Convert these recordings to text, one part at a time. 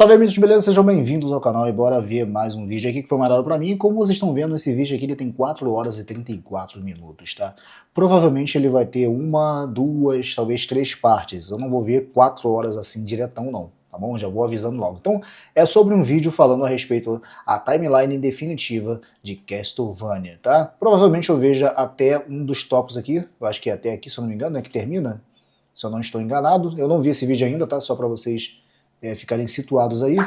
Salve amigos, beleza? Sejam bem-vindos ao canal e bora ver mais um vídeo aqui que foi mandado pra mim. Como vocês estão vendo, esse vídeo aqui ele tem 4 horas e 34 minutos, tá? Provavelmente ele vai ter uma, duas, talvez 3 partes. Eu não vou ver 4 horas assim diretão não, tá bom? Já vou avisando logo. Então, é sobre um vídeo falando a respeito da timeline definitiva de Castlevania, tá? Provavelmente eu veja até um dos tópicos aqui, eu acho que é até aqui, se eu não me engano, é que termina, se eu não estou enganado. Eu não vi esse vídeo ainda, tá? Só pra vocês ficarem situados aí,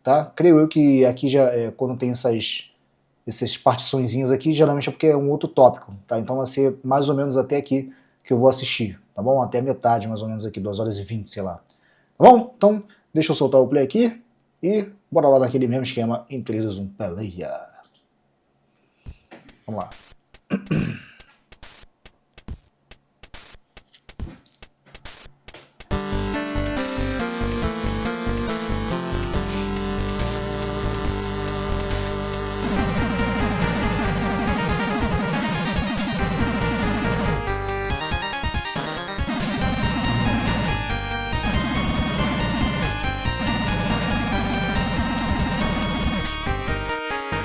tá? Creio eu que aqui já, quando tem essas partiçõezinhas aqui, geralmente é porque é um outro tópico, tá? Então vai ser mais ou menos até aqui que eu vou assistir, tá bom? Até a metade, mais ou menos aqui, 2 horas e 20, sei lá. Tá bom? Então, deixa eu soltar o play aqui e bora lá naquele mesmo esquema em 3, 2, 1, peleia. Vamos lá.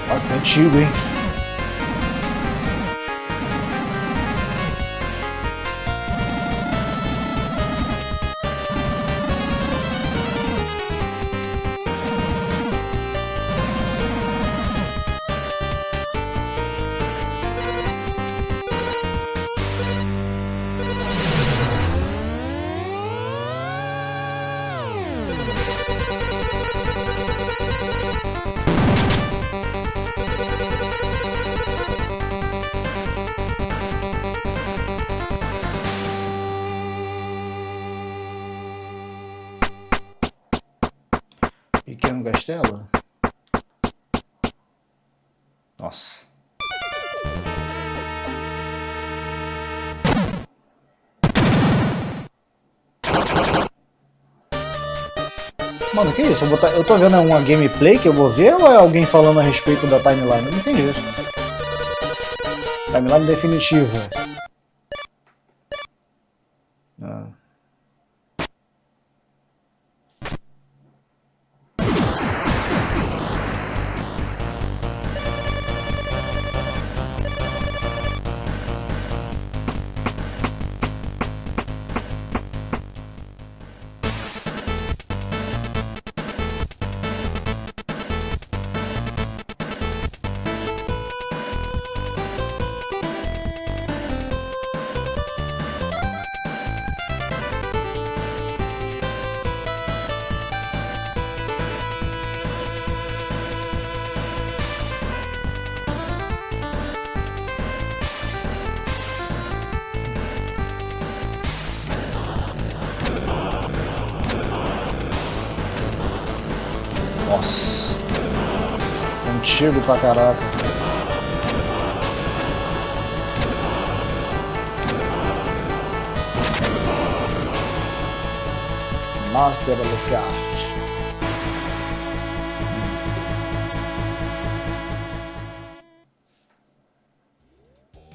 Nossa, é antigo, hein? Pequeno castelo? Nossa. Mano, que isso? Eu tô vendo uma gameplay que eu vou ver ou é alguém falando a respeito da timeline? Não entendi isso. Timeline definitiva. Ah. Nossa, antigo pra caraca. Master Alucard.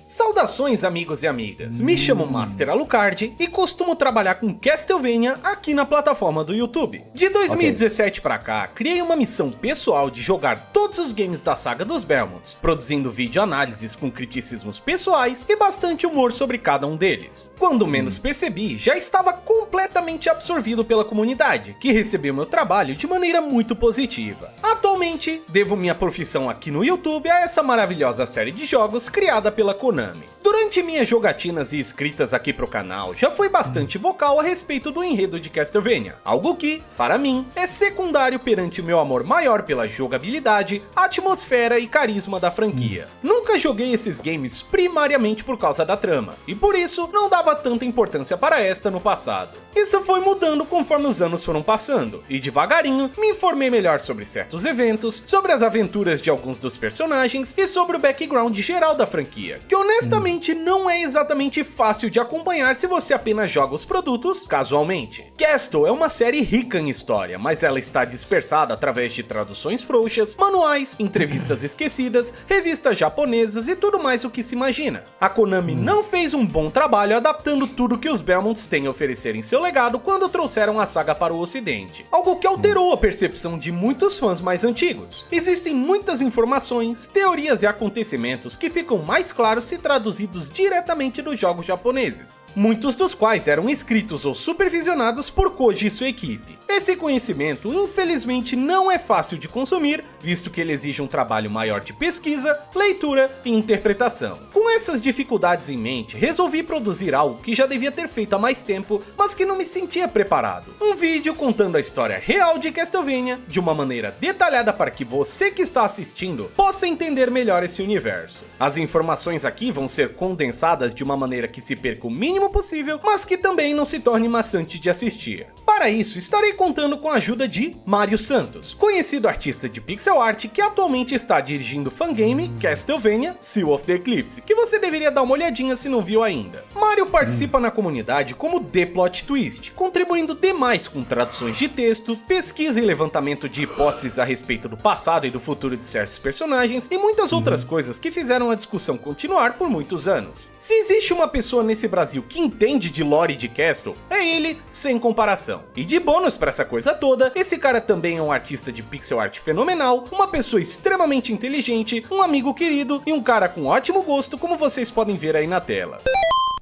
Saudações amigos e amigas, me chamo Master Alucard e costumo trabalhar com Castlevania aqui na plataforma do YouTube. De 2017 pra cá, criei uma missão pessoal de jogar todos os games da saga dos Belmonts, produzindo vídeo-análises com criticismos pessoais e bastante humor sobre cada um deles. Quando menos percebi, já estava completamente absorvido pela comunidade, que recebeu meu trabalho de maneira muito positiva. Atualmente, devo minha profissão aqui no YouTube a essa maravilhosa série de jogos criada pela Konami. Durante minhas jogatinas e escritas aqui pro canal, já fui bastante vocal a respeito do enredo de Castlevania, algo que, para mim, é secundário perante o meu amor maior pela jogabilidade, atmosfera e carisma da franquia. Nunca joguei esses games primariamente por causa da trama, e por isso não dava tanta importância para esta no passado. Isso foi mudando conforme os anos foram passando, e devagarinho me informei melhor sobre certos eventos, eventos, sobre as aventuras de alguns dos personagens e sobre o background geral da franquia, que honestamente não é exatamente fácil de acompanhar se você apenas joga os produtos casualmente. Castle é uma série rica em história, mas ela está dispersada através de traduções frouxas, manuais, entrevistas esquecidas, revistas japonesas e tudo mais o que se imagina. A Konami não fez um bom trabalho adaptando tudo que os Belmonts têm a oferecer em seu legado quando trouxeram a saga para o ocidente, algo que alterou a percepção de muitos fãs mais antigos. Existem muitas informações, teorias e acontecimentos que ficam mais claros se traduzidos diretamente dos jogos japoneses, muitos dos quais eram escritos ou supervisionados por Koji e sua equipe. Esse conhecimento, infelizmente, não é fácil de consumir, visto que ele exige um trabalho maior de pesquisa, leitura e interpretação. Com essas dificuldades em mente, resolvi produzir algo que já devia ter feito há mais tempo, mas que não me sentia preparado. Um vídeo contando a história real de Castlevania, de uma maneira detalhada para que você que está assistindo possa entender melhor esse universo. As informações aqui vão ser condensadas de uma maneira que se perca o mínimo possível, mas que também não se torne maçante de assistir. Para isso, estarei contando com a ajuda de Mário Santos, conhecido artista de pixel art que atualmente está dirigindo o fangame Castlevania Seal of the Eclipse, que você deveria dar uma olhadinha se não viu ainda. Mário participa na comunidade como The Plot Twist, contribuindo demais com traduções de texto, pesquisa e levantamento de hipóteses a respeito do passado e do futuro de certos personagens e muitas outras coisas que fizeram a discussão continuar por muitos anos. Se existe uma pessoa nesse Brasil que entende de lore de Castle, é ele, sem comparação. E de bônus pra essa coisa toda, esse cara também é um artista de pixel art fenomenal, uma pessoa extremamente inteligente, um amigo querido e um cara com ótimo gosto, como vocês podem ver aí na tela.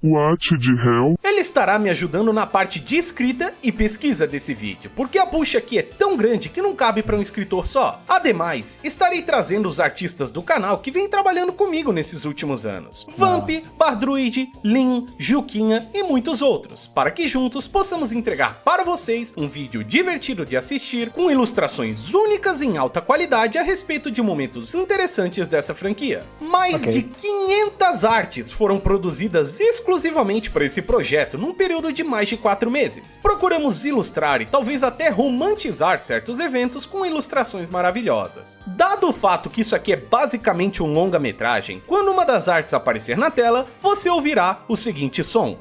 What the hell? Ele estará me ajudando na parte de escrita e pesquisa desse vídeo, porque a bucha aqui é tão grande que não cabe para um escritor só. Ademais, estarei trazendo os artistas do canal que vêm trabalhando comigo nesses últimos anos. Vamp, Bardruid, Lin, Juquinha e muitos outros, para que juntos possamos entregar para vocês um vídeo divertido de assistir, com ilustrações únicas em alta qualidade a respeito de momentos interessantes dessa franquia. Mais de 500 artes foram produzidas exclusivamente para esse projeto num período de mais de 4 meses. Procuramos ilustrar e talvez até romantizar certos eventos com ilustrações maravilhosas. Dado o fato que isso aqui é basicamente um longa-metragem, quando uma das artes aparecer na tela, você ouvirá o seguinte som.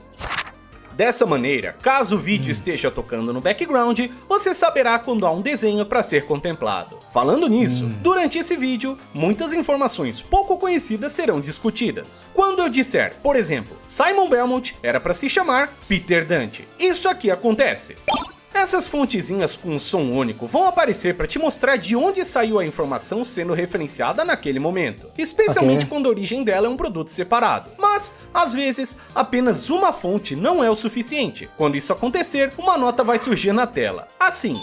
Dessa maneira, caso o vídeo esteja tocando no background, você saberá quando há um desenho para ser contemplado. Falando nisso, durante esse vídeo, muitas informações pouco conhecidas serão discutidas. Quando eu disser, por exemplo, Simon Belmont era para se chamar Peter Dante, isso aqui acontece. Essas fontezinhas com um som único vão aparecer para te mostrar de onde saiu a informação sendo referenciada naquele momento, especialmente quando a origem dela é um produto separado. Mas, às vezes, apenas uma fonte não é o suficiente. Quando isso acontecer, uma nota vai surgir na tela, assim.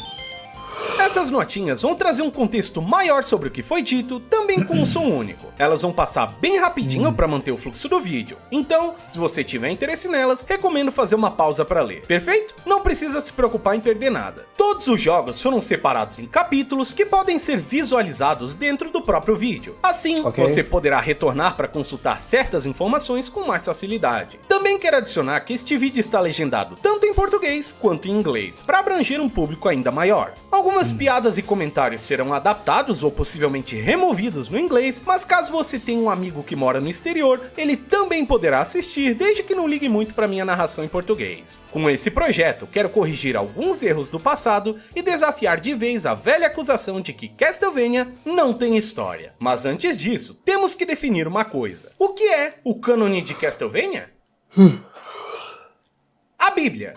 Essas notinhas vão trazer um contexto maior sobre o que foi dito, também com um som único. Elas vão passar bem rapidinho para manter o fluxo do vídeo. Então, se você tiver interesse nelas, recomendo fazer uma pausa para ler. Perfeito? Não precisa se preocupar em perder nada. Todos os jogos foram separados em capítulos que podem ser visualizados dentro do próprio vídeo. Assim, você poderá retornar para consultar certas informações com mais facilidade. Também quero adicionar que este vídeo está legendado tanto em português quanto em inglês, para abranger um público ainda maior. Algumas piadas e comentários serão adaptados ou possivelmente removidos no inglês, mas caso você tenha um amigo que mora no exterior, ele também poderá assistir, desde que não ligue muito para minha narração em português. Com esse projeto, quero corrigir alguns erros do passado e desafiar de vez a velha acusação de que Castlevania não tem história. Mas antes disso, temos que definir uma coisa. O que é o cânone de Castlevania? A Bíblia.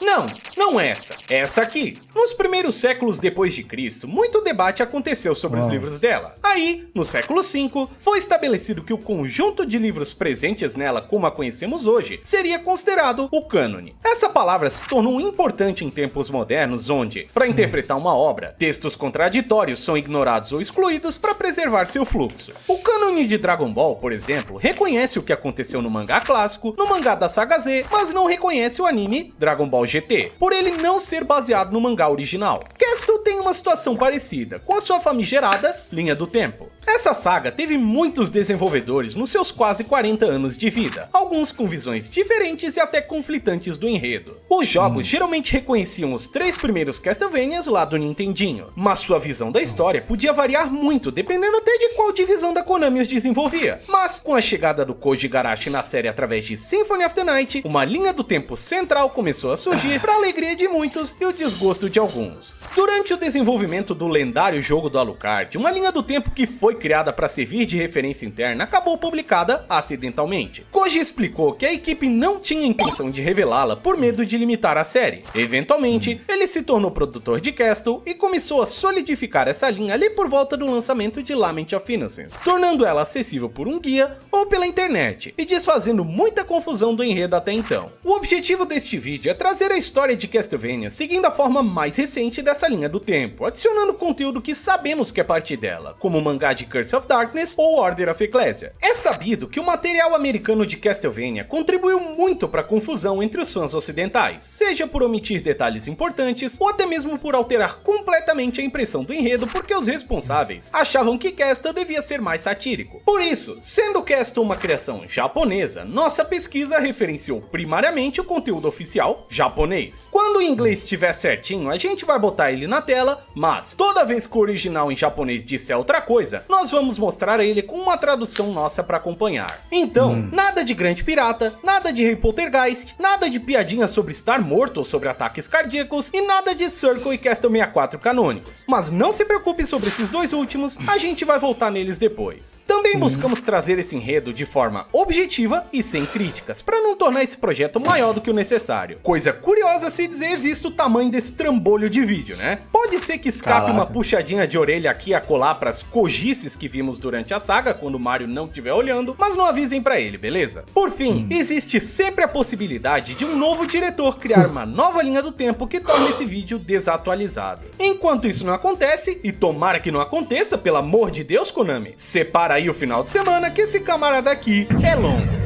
Não essa. Essa aqui. Nos primeiros séculos depois de Cristo, muito debate aconteceu sobre os livros dela. Aí, no século V, foi estabelecido que o conjunto de livros presentes nela, como a conhecemos hoje, seria considerado o cânone. Essa palavra se tornou importante em tempos modernos, onde, para interpretar uma obra, textos contraditórios são ignorados ou excluídos para preservar seu fluxo. O cânone de Dragon Ball, por exemplo, reconhece o que aconteceu no mangá clássico, no mangá da saga Z, mas não reconhece o anime Dragon Ball GT, por ele não ser baseado no mangá original. Castle tem uma situação parecida, com a sua famigerada linha do tempo. Essa saga teve muitos desenvolvedores nos seus quase 40 anos de vida, alguns com visões diferentes e até conflitantes do enredo. Os jogos geralmente reconheciam os 3 primeiros Castlevanias lá do Nintendinho, mas sua visão da história podia variar muito dependendo até de qual divisão da Konami os desenvolvia. Mas com a chegada do Koji Igarashi na série através de Symphony of the Night, uma linha do tempo central começou a surgir para a alegria de muitos e o desgosto de alguns. Durante o desenvolvimento do lendário jogo do Alucard, uma linha do tempo que foi criada para servir de referência interna acabou publicada acidentalmente. Koji explicou que a equipe não tinha intenção de revelá-la por medo de limitar a série. Eventualmente, ele se tornou produtor de Castle e começou a solidificar essa linha ali por volta do lançamento de Lament of Innocence, tornando ela acessível por um guia ou pela internet e desfazendo muita confusão do enredo até então. O objetivo deste vídeo é trazer a história de Castlevania seguindo a forma mais recente dessa linha do tempo, adicionando conteúdo que sabemos que é parte dela, como o mangá de Curse of Darkness ou Order of Ecclesia. É sabido que o material americano de Castlevania contribuiu muito para a confusão entre os fãs ocidentais, seja por omitir detalhes importantes ou até mesmo por alterar completamente a impressão do enredo porque os responsáveis achavam que Castle devia ser mais satírico. Por isso, sendo Castle uma criação japonesa, nossa pesquisa referenciou primariamente o conteúdo oficial japonês. Quando o inglês estiver certinho, a gente vai botar ele na tela, mas toda vez que o original em japonês disser outra coisa, nós vamos mostrar ele com uma tradução nossa para acompanhar. Então, nada de Grande Pirata, nada de Harry Poltergeist, nada de piadinhas sobre estar morto ou sobre ataques cardíacos e nada de Circle e Castle 64 canônicos. Mas não se preocupe sobre esses dois últimos, a gente vai voltar neles depois. Também buscamos trazer esse enredo de forma objetiva e sem críticas, para não tornar esse projeto maior do que o necessário. Coisa curiosa a se dizer visto o tamanho desse trambolho de vídeo, né? Pode ser que escape uma puxadinha de orelha aqui a colar pras cogices que vimos durante a saga, quando o Mario não estiver olhando, mas não avisem pra ele, beleza? Por fim, existe sempre a possibilidade de um novo diretor criar uma nova linha do tempo que torne esse vídeo desatualizado. Enquanto isso não acontece, e tomara que não aconteça, pelo amor de Deus, Konami, separa aí o final de semana que esse camarada aqui é longo.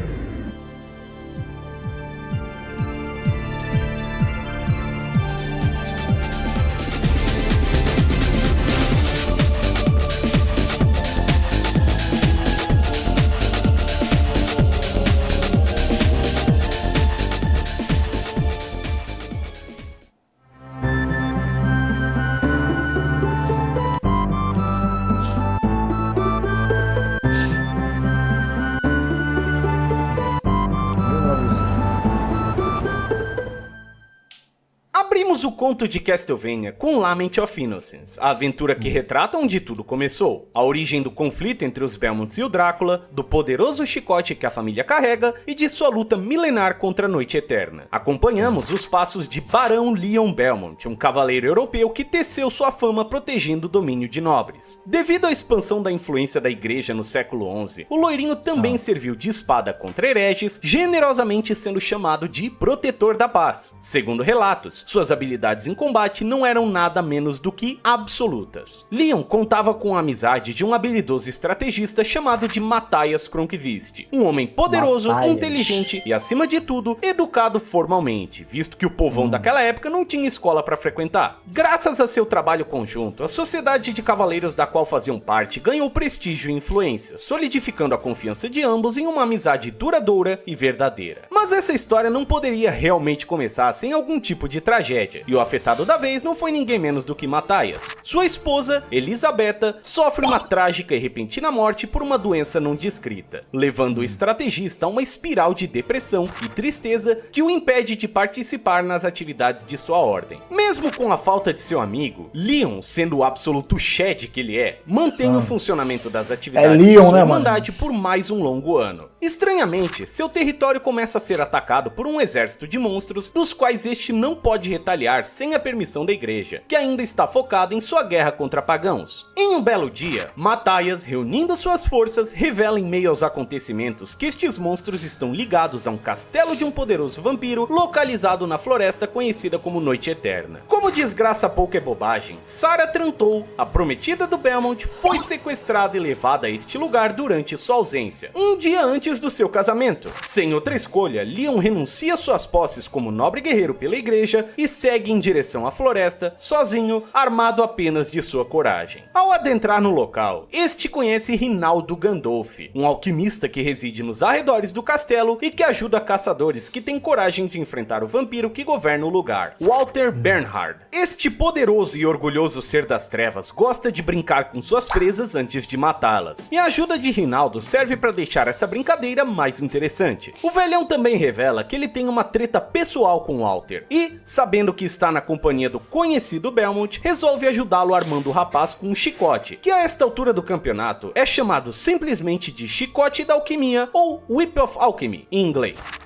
Abrimos o conto de Castlevania com Lament of Innocence, a aventura que retrata onde tudo começou, a origem do conflito entre os Belmonts e o Drácula, do poderoso chicote que a família carrega e de sua luta milenar contra a Noite Eterna. Acompanhamos os passos de Barão Leon Belmont, um cavaleiro europeu que teceu sua fama protegendo o domínio de nobres. Devido à expansão da influência da igreja no século XI, o loirinho também serviu de espada contra hereges, generosamente sendo chamado de Protetor da Paz. Segundo relatos, suas habilidades em combate não eram nada menos do que absolutas. Leon contava com a amizade de um habilidoso estrategista chamado de Matthias Kronkvist, um homem poderoso, inteligente e, acima de tudo, educado formalmente, visto que o povão daquela época não tinha escola para frequentar. Graças a seu trabalho conjunto, a sociedade de cavaleiros da qual faziam parte ganhou prestígio e influência, solidificando a confiança de ambos em uma amizade duradoura e verdadeira. Mas essa história não poderia realmente começar sem algum tipo de tragédia, e o afetado da vez não foi ninguém menos do que Matthias. Sua esposa, Elisabetta, sofre uma trágica e repentina morte por uma doença não descrita, levando o estrategista a uma espiral de depressão e tristeza que o impede de participar nas atividades de sua ordem. Mesmo com a falta de seu amigo, Leon, sendo o absoluto shed que ele é, mantém o funcionamento das atividades de sua irmandade por mais um longo ano. Estranhamente, seu território começa a ser atacado por um exército de monstros, dos quais este não pode retaliar sem a permissão da igreja, que ainda está focada em sua guerra contra pagãos. Em um belo dia, Matthias, reunindo suas forças, revela em meio aos acontecimentos que estes monstros estão ligados a um castelo de um poderoso vampiro localizado na floresta conhecida como Noite Eterna. Como desgraça pouco é bobagem, Sarah Trantow, a prometida do Belmont, foi sequestrada e levada a este lugar durante sua ausência, um dia antes do seu casamento. Sem outra escolha, Leon renuncia suas posses como nobre guerreiro pela igreja e segue em direção à floresta, sozinho, armado apenas de sua coragem. Ao adentrar no local, este conhece Rinaldo Gandolfi, um alquimista que reside nos arredores do castelo e que ajuda caçadores que têm coragem de enfrentar o vampiro que governa o lugar, Walter Bernhard. Este poderoso e orgulhoso ser das trevas gosta de brincar com suas presas antes de matá-las, e a ajuda de Rinaldo serve para deixar essa brincadeira mais interessante. O velhão também revela que ele tem uma treta pessoal com Walter, e, sabendo que está na companhia do conhecido Belmont, resolve ajudá-lo armando o rapaz com um chicote, que a esta altura do campeonato é chamado simplesmente de Chicote da Alquimia ou Whip of Alchemy em inglês.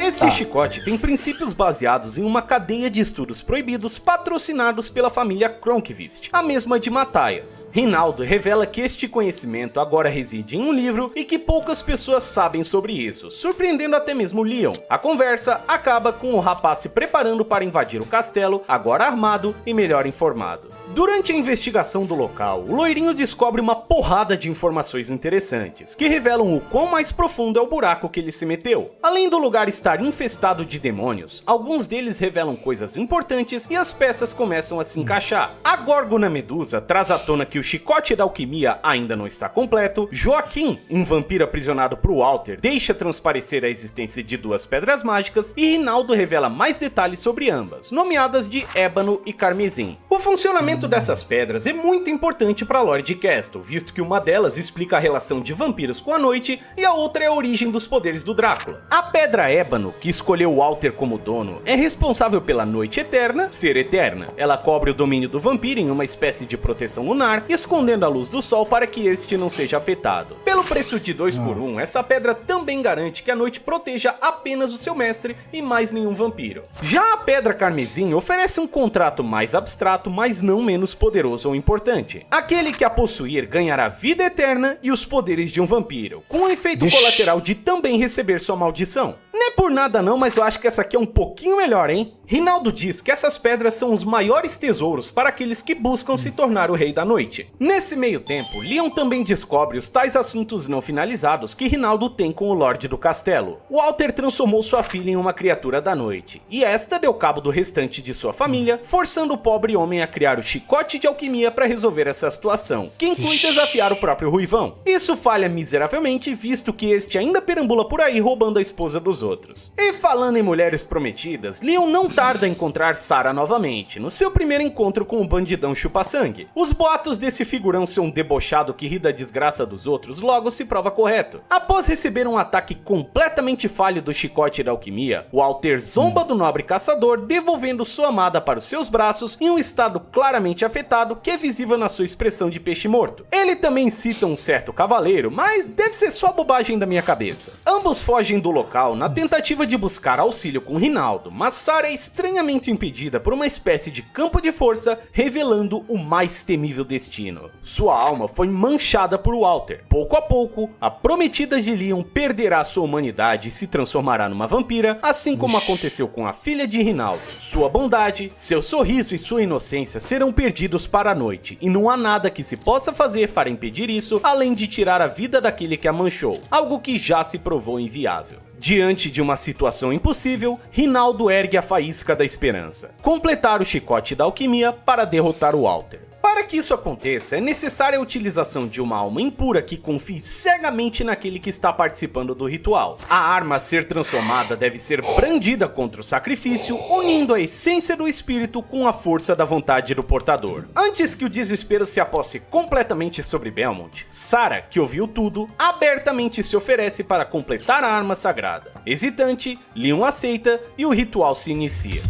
Esse chicote tem princípios baseados em uma cadeia de estudos proibidos patrocinados pela família Kronkvist, a mesma de Matthias. Rinaldo revela que este conhecimento agora reside em um livro e que poucas pessoas sabem sobre isso, surpreendendo até mesmo Leon. A conversa acaba com o rapaz se preparando para invadir o castelo, agora armado e melhor informado. Durante a investigação do local, o loirinho descobre uma porrada de informações interessantes, que revelam o quão mais profundo é o buraco que ele se meteu. Além do lugar estar infestado de demônios, alguns deles revelam coisas importantes e as peças começam a se encaixar. A Górgona Medusa traz à tona que o chicote da alquimia ainda não está completo, Joaquim, um vampiro aprisionado por Walter, deixa transparecer a existência de duas pedras mágicas e Rinaldo revela mais detalhes sobre ambas, nomeadas de ébano e carmesim. O funcionamento dessas pedras é muito importante para a lore de Castle, visto que uma delas explica a relação de vampiros com a noite e a outra é a origem dos poderes do Drácula. A pedra ébano, que escolheu Walter como dono, é responsável pela noite eterna, ser eterna. Ela cobre o domínio do vampiro em uma espécie de proteção lunar, escondendo a luz do sol para que este não seja afetado. Pelo preço de 2 por 1, essa pedra também garante que a noite proteja apenas o seu mestre e mais nenhum vampiro. Já a pedra carmesim oferece um contrato mais abstrato, mas não menos poderoso ou importante. Aquele que a possuir ganhará vida eterna e os poderes de um vampiro, com o efeito colateral de também receber sua maldição. Não é por nada não, mas eu acho que essa aqui é um pouquinho melhor, hein? Rinaldo diz que essas pedras são os maiores tesouros para aqueles que buscam se tornar o Rei da Noite. Nesse meio tempo, Leon também descobre os tais assuntos não finalizados que Rinaldo tem com o Lorde do Castelo. Walter transformou sua filha em uma criatura da noite, e esta deu cabo do restante de sua família, forçando o pobre homem a criar o chicote de alquimia para resolver essa situação, que inclui desafiar o próprio Ruivão. Isso falha miseravelmente, visto que este ainda perambula por aí roubando a esposa dos outros. E falando em mulheres prometidas, Leon não tarda a encontrar Sarah novamente, no seu primeiro encontro com o bandidão chupa-sangue. Os boatos desse figurão ser um debochado que ri da desgraça dos outros logo se prova correto. Após receber um ataque completamente falho do chicote da alquimia, Walter zomba do nobre caçador, devolvendo sua amada para os seus braços em um estado claramente afetado que é visível na sua expressão de peixe morto. Ele também cita um certo cavaleiro, mas deve ser só bobagem da minha cabeça. Ambos fogem do local na tentativa de buscar auxílio com Rinaldo, mas Sarah é estranhamente impedida por uma espécie de campo de força, revelando o mais temível destino. Sua alma foi manchada por Walter. Pouco a pouco, a prometida de Leon perderá sua humanidade e se transformará numa vampira, assim como aconteceu com a filha de Rinaldo. Sua bondade, seu sorriso e sua inocência serão perdidos para a noite, e não há nada que se possa fazer para impedir isso, além de tirar a vida daquele que a manchou, algo que já se provou inviável. Diante de uma situação impossível, Rinaldo ergue a faísca da esperança: completar o chicote da alquimia para derrotar o Walter. Para que isso aconteça, é necessária a utilização de uma alma impura que confie cegamente naquele que está participando do ritual. A arma a ser transformada deve ser brandida contra o sacrifício, unindo a essência do espírito com a força da vontade do portador. Antes que o desespero se aposse completamente sobre Belmont, Sarah, que ouviu tudo, abertamente se oferece para completar a arma sagrada. Hesitante, Leon aceita e o ritual se inicia.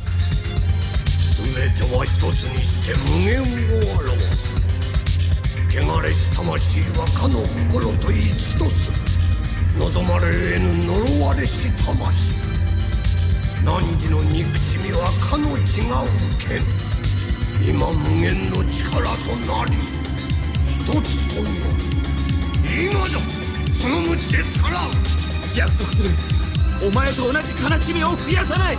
全ては一つにして無限を表す。汚れし魂はかの心と一とする。望まれ得ぬ呪われし魂。汝の憎しみはかの血が受けん。今無限の力となり一つとなる。今だその鞭でさらう。約束する。お前と同じ悲しみを増やさない。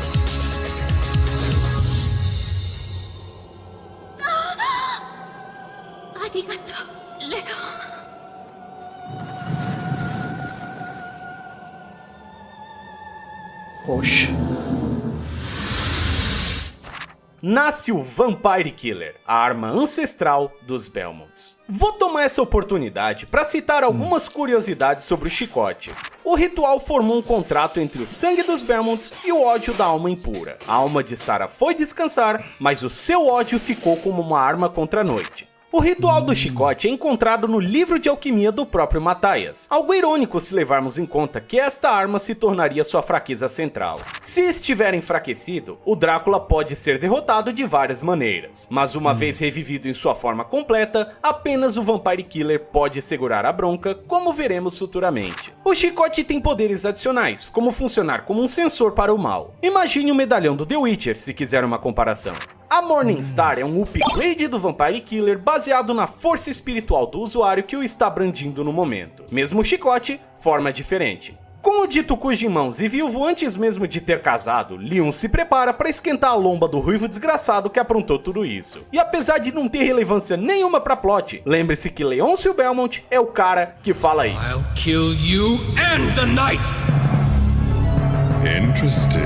ありがとう、レオン。 Poxa. nasce o Vampire Killer, a arma ancestral dos Belmonts. Vou tomar essa oportunidade para citar algumas curiosidades sobre o chicote. O ritual formou um contrato entre o sangue dos Belmonts e o ódio da alma impura. A alma de Sarah foi descansar, mas o seu ódio ficou como uma arma contra a noite. O ritual do chicote é encontrado no livro de alquimia do próprio Matthias, algo irônico se levarmos em conta que esta arma se tornaria sua fraqueza central. Se estiver enfraquecido, o Drácula pode ser derrotado de várias maneiras, mas uma vez revivido em sua forma completa, apenas o Vampire Killer pode segurar a bronca, como veremos futuramente. O chicote tem poderes adicionais, como funcionar como um sensor para o mal. Imagine o medalhão do The Witcher, se quiser uma comparação. A Morningstar é um upgrade do Vampire Killer baseado na força espiritual do usuário que o está brandindo no momento. Mesmo o chicote, forma diferente. Com o dito cujo em mãos e viúvo antes mesmo de ter casado, Leon se prepara para esquentar a lomba do ruivo desgraçado que aprontou tudo isso. E apesar de não ter relevância nenhuma pra plot, lembre-se que Leôncio Belmont é o cara que fala isso. I'll kill you and the knight. Interesting.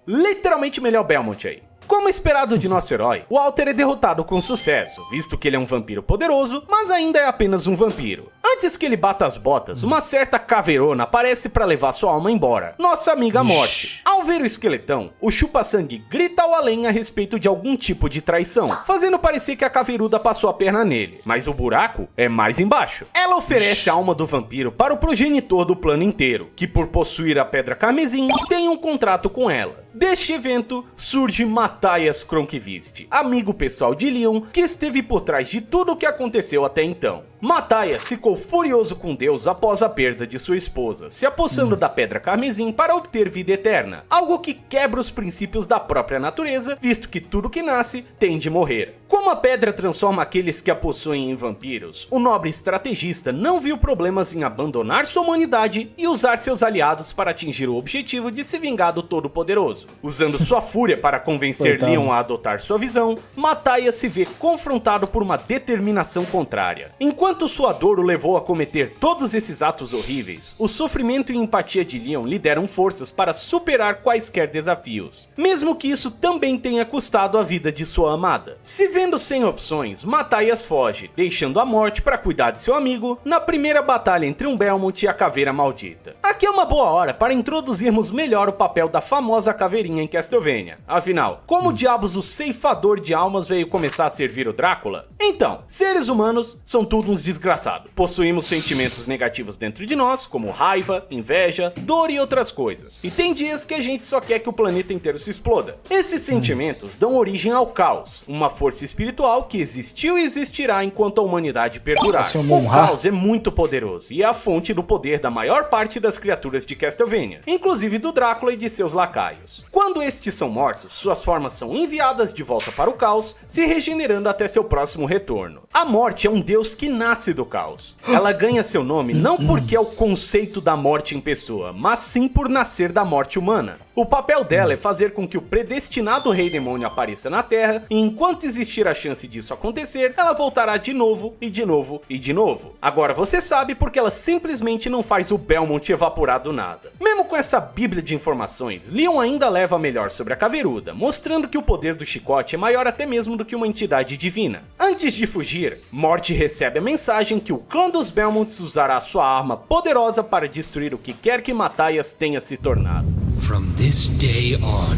Literalmente melhor Belmont aí. Como esperado de nosso herói, Walter é derrotado com sucesso, visto que ele é um vampiro poderoso, mas ainda é apenas um vampiro. Antes que ele bata as botas, uma certa caveirona aparece para levar sua alma embora, nossa amiga Morte. Ao ver o esqueletão, o chupa-sangue grita ao além a respeito de algum tipo de traição, fazendo parecer que a caveiruda passou a perna nele, mas o buraco é mais embaixo. Ela oferece a alma do vampiro para o progenitor do plano inteiro, que por possuir a Pedra Carmesim, tem um contrato com ela. Deste evento surge Matthias Kronkvist, amigo pessoal de Leon, que esteve por trás de tudo o que aconteceu até então. Matthias ficou furioso com Deus após a perda de sua esposa, se apossando da Pedra Carmesim para obter vida eterna, algo que quebra os princípios da própria natureza, visto que tudo que nasce tem de morrer. Como a pedra transforma aqueles que a possuem em vampiros, o nobre estrategista não viu problemas em abandonar sua humanidade e usar seus aliados para atingir o objetivo de se vingar do Todo-Poderoso. Usando sua fúria para convencer Leon a adotar sua visão, Matthias se vê confrontado por uma determinação contrária. Enquanto sua dor o levou a cometer todos esses atos horríveis, o sofrimento e empatia de Leon lhe deram forças para superar quaisquer desafios, mesmo que isso também tenha custado a vida de sua amada. Se vendo sem opções, Matthias foge, deixando a Morte para cuidar de seu amigo na primeira batalha entre um Belmont e a Caveira Maldita. Aqui é uma boa hora para introduzirmos melhor o papel da famosa caveirinha em Castlevania. Afinal, como diabos o ceifador de almas veio começar a servir o Drácula? Então, seres humanos são tudo uns desgraçados. Possuímos sentimentos negativos dentro de nós, como raiva, inveja, dor e outras coisas. E tem dias que a gente só quer que o planeta inteiro se exploda. Esses sentimentos dão origem ao caos, uma força espiritual que existiu e existirá enquanto a humanidade perdurar. O caos é muito poderoso e é a fonte do poder da maior parte das criaturas de Castlevania, inclusive do Drácula e de seus lacaios. Quando estes são mortos, suas formas são enviadas de volta para o caos, se regenerando até seu próximo retorno. A Morte é um deus que nasce do caos. Ela ganha seu nome não porque é o conceito da morte em pessoa, mas sim por nascer da morte humana. O papel dela é fazer com que o predestinado Rei Demônio apareça na Terra, e enquanto existir a chance disso acontecer, ela voltará de novo, e de novo, e de novo. Agora você sabe porque ela simplesmente não faz o Belmont evaporar do nada. Mesmo com essa bíblia de informações, Leon ainda leva melhor sobre a Caveiruda, mostrando que o poder do chicote é maior até mesmo do que uma entidade divina. Antes de fugir, Morte recebe a mensagem que o clã dos Belmonts usará sua arma poderosa para destruir o que quer que Matthias tenha se tornado. From this day on,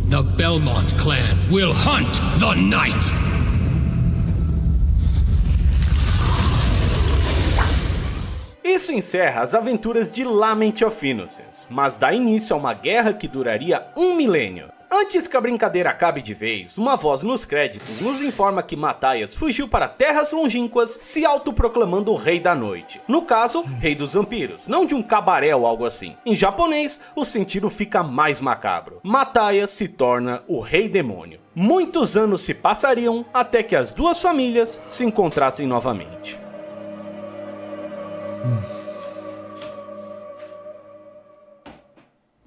the Belmont clan will hunt the Knight! Isso encerra as aventuras de Lament of Innocence, mas dá início a uma guerra que duraria 1 milênio. Antes que a brincadeira acabe de vez, uma voz nos créditos nos informa que Matthias fugiu para terras longínquas, se autoproclamando o Rei da Noite. No caso, Rei dos Vampiros, não de um cabaré ou algo assim. Em japonês, o sentido fica mais macabro. Matthias se torna o Rei Demônio. Muitos anos se passariam até que as duas famílias se encontrassem novamente.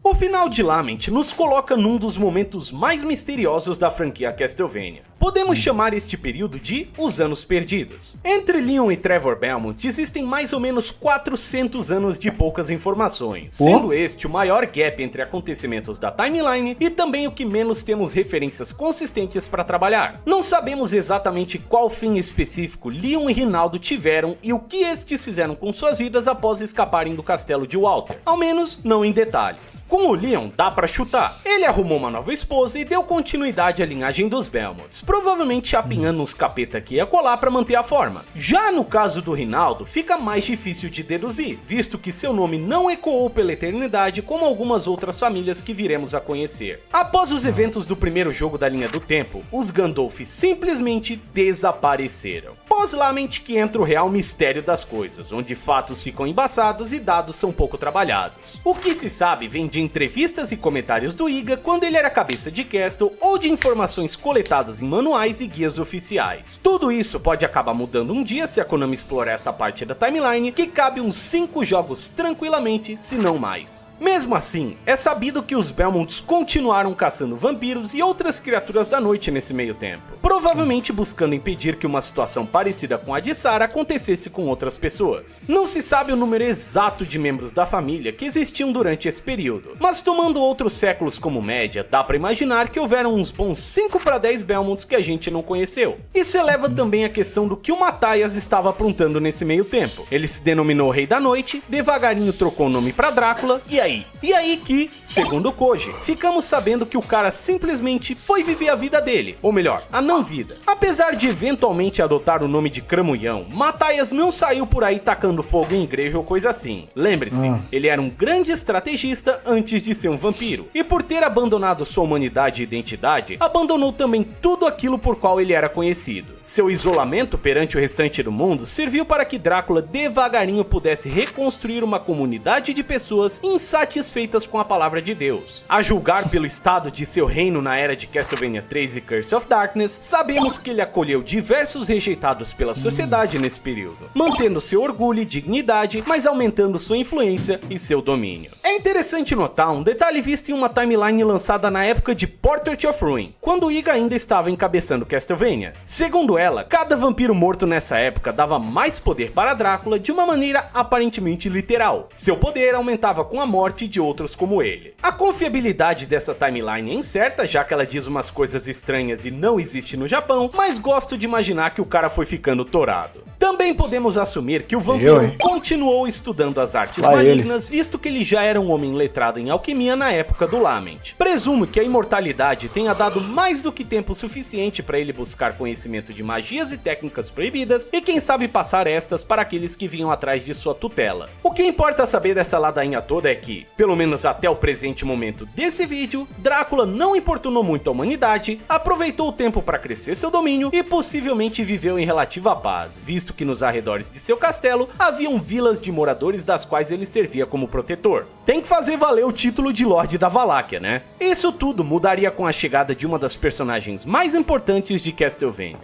O final de Lament nos coloca num dos momentos mais misteriosos da franquia Castlevania. Podemos chamar este período de Os Anos Perdidos. Entre Leon e Trevor Belmont existem mais ou menos 400 anos de poucas informações, sendo este o maior gap entre acontecimentos da timeline e também o que menos temos referências consistentes para trabalhar. Não sabemos exatamente qual fim específico Leon e Rinaldo tiveram e o que estes fizeram com suas vidas após escaparem do castelo de Walter, ao menos não em detalhes. Com o Leon dá pra chutar, ele arrumou uma nova esposa e deu continuidade à linhagem dos Belmonts, provavelmente chapinhando uns capeta aqui e acolá pra manter a forma. Já no caso do Rinaldo fica mais difícil de deduzir, visto que seu nome não ecoou pela eternidade como algumas outras famílias que viremos a conhecer. Após os eventos do primeiro jogo da linha do tempo, os Gandolf simplesmente desapareceram. Pós-Lament que entra o real mistério das coisas, onde fatos ficam embaçados e dados são pouco trabalhados. O que se sabe vem de entrevistas e comentários do Iga quando ele era cabeça de Castle ou de informações coletadas em manuais e guias oficiais. Tudo isso pode acabar mudando um dia se a Konami explorar essa parte da timeline, que cabe uns 5 jogos tranquilamente, se não mais. Mesmo assim, é sabido que os Belmonts continuaram caçando vampiros e outras criaturas da noite nesse meio tempo, provavelmente buscando impedir que uma situação parecida com a de Sarah acontecesse com outras pessoas. Não se sabe o número exato de membros da família que existiam durante esse período, mas tomando outros séculos como média, dá pra imaginar que houveram uns bons 5 para 10 Belmonts que a gente não conheceu. Isso eleva também a questão do que o Matthias estava aprontando nesse meio tempo. Ele se denominou Rei da Noite, devagarinho trocou o nome pra Drácula, e aí que, segundo Koji, ficamos sabendo que o cara simplesmente foi viver a vida dele, ou melhor, a não vida. Apesar de eventualmente adotar o nome de Cramulhão, Matthias não saiu por aí tacando fogo em igreja ou coisa assim. Lembre-se, ele era um grande estrategista antes de ser um vampiro, e por ter abandonado sua humanidade e identidade, abandonou também tudo aquilo por qual ele era conhecido. Seu isolamento perante o restante do mundo serviu para que Drácula devagarinho pudesse reconstruir uma comunidade de pessoas insatisfeitas com a palavra de Deus. A julgar pelo estado de seu reino na era de Castlevania 3 e Curse of Darkness, sabemos que ele acolheu diversos rejeitados pela sociedade nesse período, mantendo seu orgulho e dignidade, mas aumentando sua influência e seu domínio. É interessante notar um detalhe visto em uma timeline lançada na época de Portrait of Ruin, quando Iga ainda estava encabeçando Castlevania. Segundo ela, cada vampiro morto nessa época dava mais poder para Drácula de uma maneira aparentemente literal. Seu poder aumentava com a morte de outros como ele. A confiabilidade dessa timeline é incerta, já que ela diz umas coisas estranhas e não existe no Japão, mas gosto de imaginar que o cara foi ficando torado. Também podemos assumir que o vampiro continuou estudando as artes malignas, visto que ele já era um homem letrado em alquimia na época do Lament. Presumo que a imortalidade tenha dado mais do que tempo suficiente para ele buscar conhecimento de magias e técnicas proibidas, e quem sabe passar estas para aqueles que vinham atrás de sua tutela. O que importa saber dessa ladainha toda é que, pelo menos até o presente momento desse vídeo, Drácula não importunou muito a humanidade, aproveitou o tempo para crescer seu domínio e possivelmente viveu em relativa paz, visto que nos arredores de seu castelo haviam vilas de moradores das quais ele servia como protetor. Tem que fazer valer o título de Lorde da Valáquia, né? Isso tudo mudaria com a chegada de uma das personagens mais importantes de Castlevania.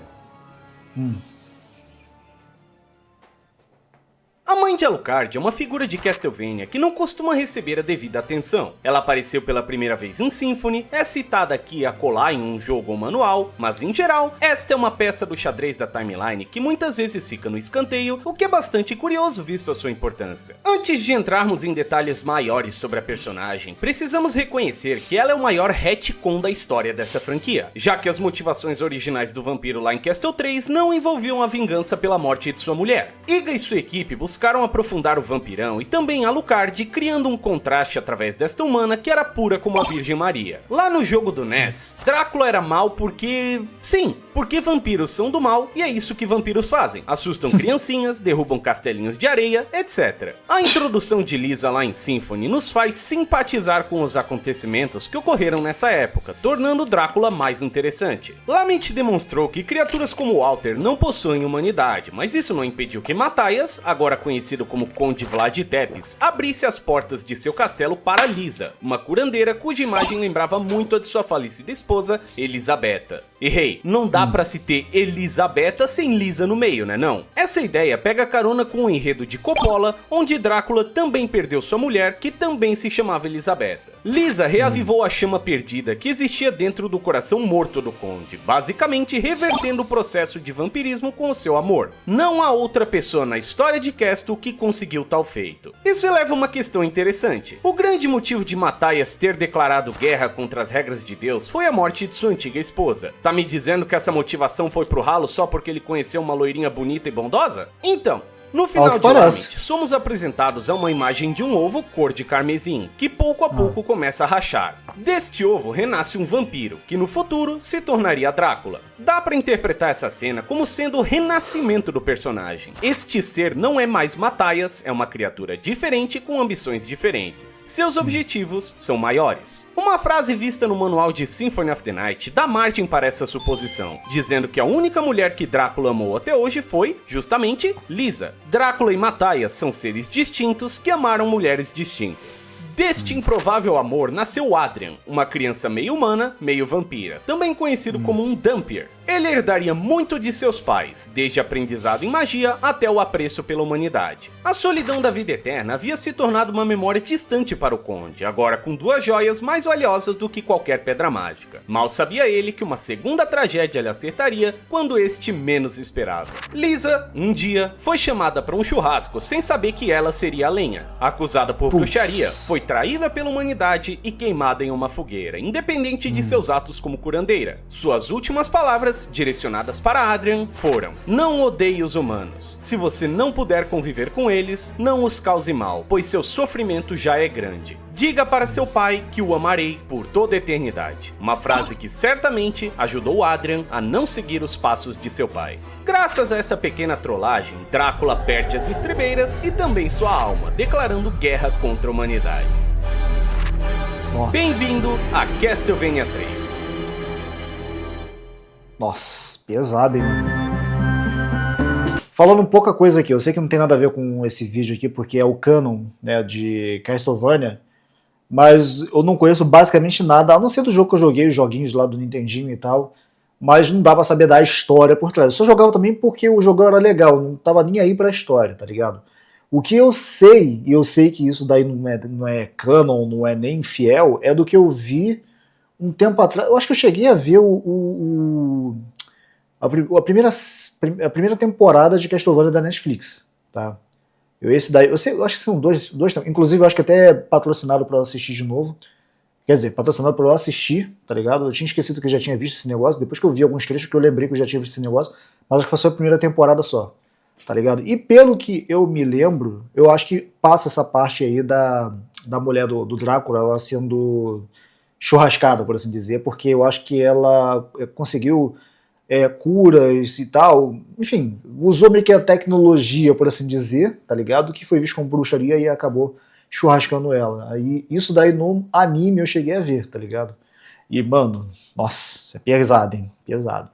A mãe de Alucard é uma figura de Castlevania que não costuma receber a devida atenção. Ela apareceu pela primeira vez em Symphony, é citada aqui e acolá em um jogo ou manual, mas em geral, esta é uma peça do xadrez da timeline que muitas vezes fica no escanteio, o que é bastante curioso visto a sua importância. Antes de entrarmos em detalhes maiores sobre a personagem, precisamos reconhecer que ela é o maior retcon da história dessa franquia, já que as motivações originais do vampiro lá em Castle 3 não envolviam a vingança pela morte de sua mulher. Iga e sua equipe buscaram aprofundar o vampirão e também Alucard, criando um contraste através desta humana que era pura como a Virgem Maria. Lá no jogo do NES, Drácula era mal porque... sim, porque vampiros são do mal e é isso que vampiros fazem. Assustam criancinhas, derrubam castelinhos de areia, etc. A introdução de Lisa lá em Symphony nos faz simpatizar com os acontecimentos que ocorreram nessa época, tornando Drácula mais interessante. Lament demonstrou que criaturas como Walter não possuem humanidade, mas isso não impediu que Matthias, agora conhecido como Conde Vlad Tepes, abrisse as portas de seu castelo para Lisa, uma curandeira cuja imagem lembrava muito a de sua falecida esposa, Elisabetta. E hey, não dá pra se ter Elisabetta sem Lisa no meio, né não? Essa ideia pega carona com o enredo de Coppola, onde Drácula também perdeu sua mulher, que também se chamava Elisabetta. Lisa reavivou a chama perdida que existia dentro do coração morto do Conde, basicamente revertendo o processo de vampirismo com o seu amor. Não há outra pessoa na história de Castle que conseguiu tal feito. Isso eleva uma questão interessante. O grande motivo de Matthias ter declarado guerra contra as regras de Deus foi a morte de sua antiga esposa. Tá me dizendo que essa motivação foi pro ralo só porque ele conheceu uma loirinha bonita e bondosa? Então, no final de Lament, somos apresentados a uma imagem de um ovo cor de carmesim, que pouco a pouco começa a rachar. Deste ovo renasce um vampiro, que no futuro se tornaria Drácula. Dá pra interpretar essa cena como sendo o renascimento do personagem. Este ser não é mais Matthias, é uma criatura diferente com ambições diferentes. Seus objetivos são maiores. Uma frase vista no manual de Symphony of the Night dá margem para essa suposição, dizendo que a única mulher que Drácula amou até hoje foi, justamente, Lisa. Drácula e Matthias são seres distintos que amaram mulheres distintas. Deste improvável amor nasceu Adrian, uma criança meio humana, meio vampira, também conhecido como um Dhampir. Ele herdaria muito de seus pais, desde aprendizado em magia até o apreço pela humanidade. A solidão da vida eterna havia se tornado uma memória distante para o Conde, agora com 2 joias mais valiosas do que qualquer pedra mágica. Mal sabia ele que uma segunda tragédia lhe acertaria quando este menos esperava. Lisa, um dia, foi chamada para um churrasco sem saber que ela seria a lenha. Acusada por bruxaria, foi traída pela humanidade e queimada em uma fogueira, independente de seus atos como curandeira. Suas últimas palavras, direcionadas para Adrian, foram: não odeie os humanos. Se você não puder conviver com eles, não os cause mal, pois seu sofrimento já é grande. Diga para seu pai que o amarei por toda a eternidade. Uma frase que certamente ajudou Adrian a não seguir os passos de seu pai. Graças a essa pequena trollagem, Drácula perde as estribeiras e também sua alma, declarando guerra contra a humanidade. Bem-vindo a Castlevania 3. Nossa, pesado, hein, mano? Falando pouca coisa aqui, eu sei que não tem nada a ver com esse vídeo aqui, porque é o canon, né, de Castlevania, mas eu não conheço basicamente nada, a não ser do jogo que eu joguei, os joguinhos lá do Nintendinho e tal, mas não dá pra saber da história por trás. Eu só jogava também porque o jogo era legal, não tava nem aí pra história, tá ligado? O que eu sei, e eu sei que isso daí não é canon, não é nem fiel, é do que eu vi um tempo atrás. Eu acho que eu cheguei a ver a primeira temporada de Castlevania da Netflix, tá? Eu acho que são dois, inclusive eu acho que até é patrocinado para eu assistir de novo. Quer dizer, patrocinado para eu assistir, tá ligado? Eu tinha esquecido que eu já tinha visto esse negócio, depois que eu vi alguns trechos que eu lembrei que eu já tinha visto esse negócio, mas acho que foi só a primeira temporada só, tá ligado? E pelo que eu me lembro, eu acho que passa essa parte aí da mulher do Drácula, ela sendo churrascada, por assim dizer, porque eu acho que ela conseguiu curas e tal, enfim, usou meio que a tecnologia, por assim dizer, tá ligado? Que foi visto como bruxaria e acabou churrascando ela. Aí isso daí no anime eu cheguei a ver, tá ligado? E, mano, nossa, é pesado, hein? Pesado.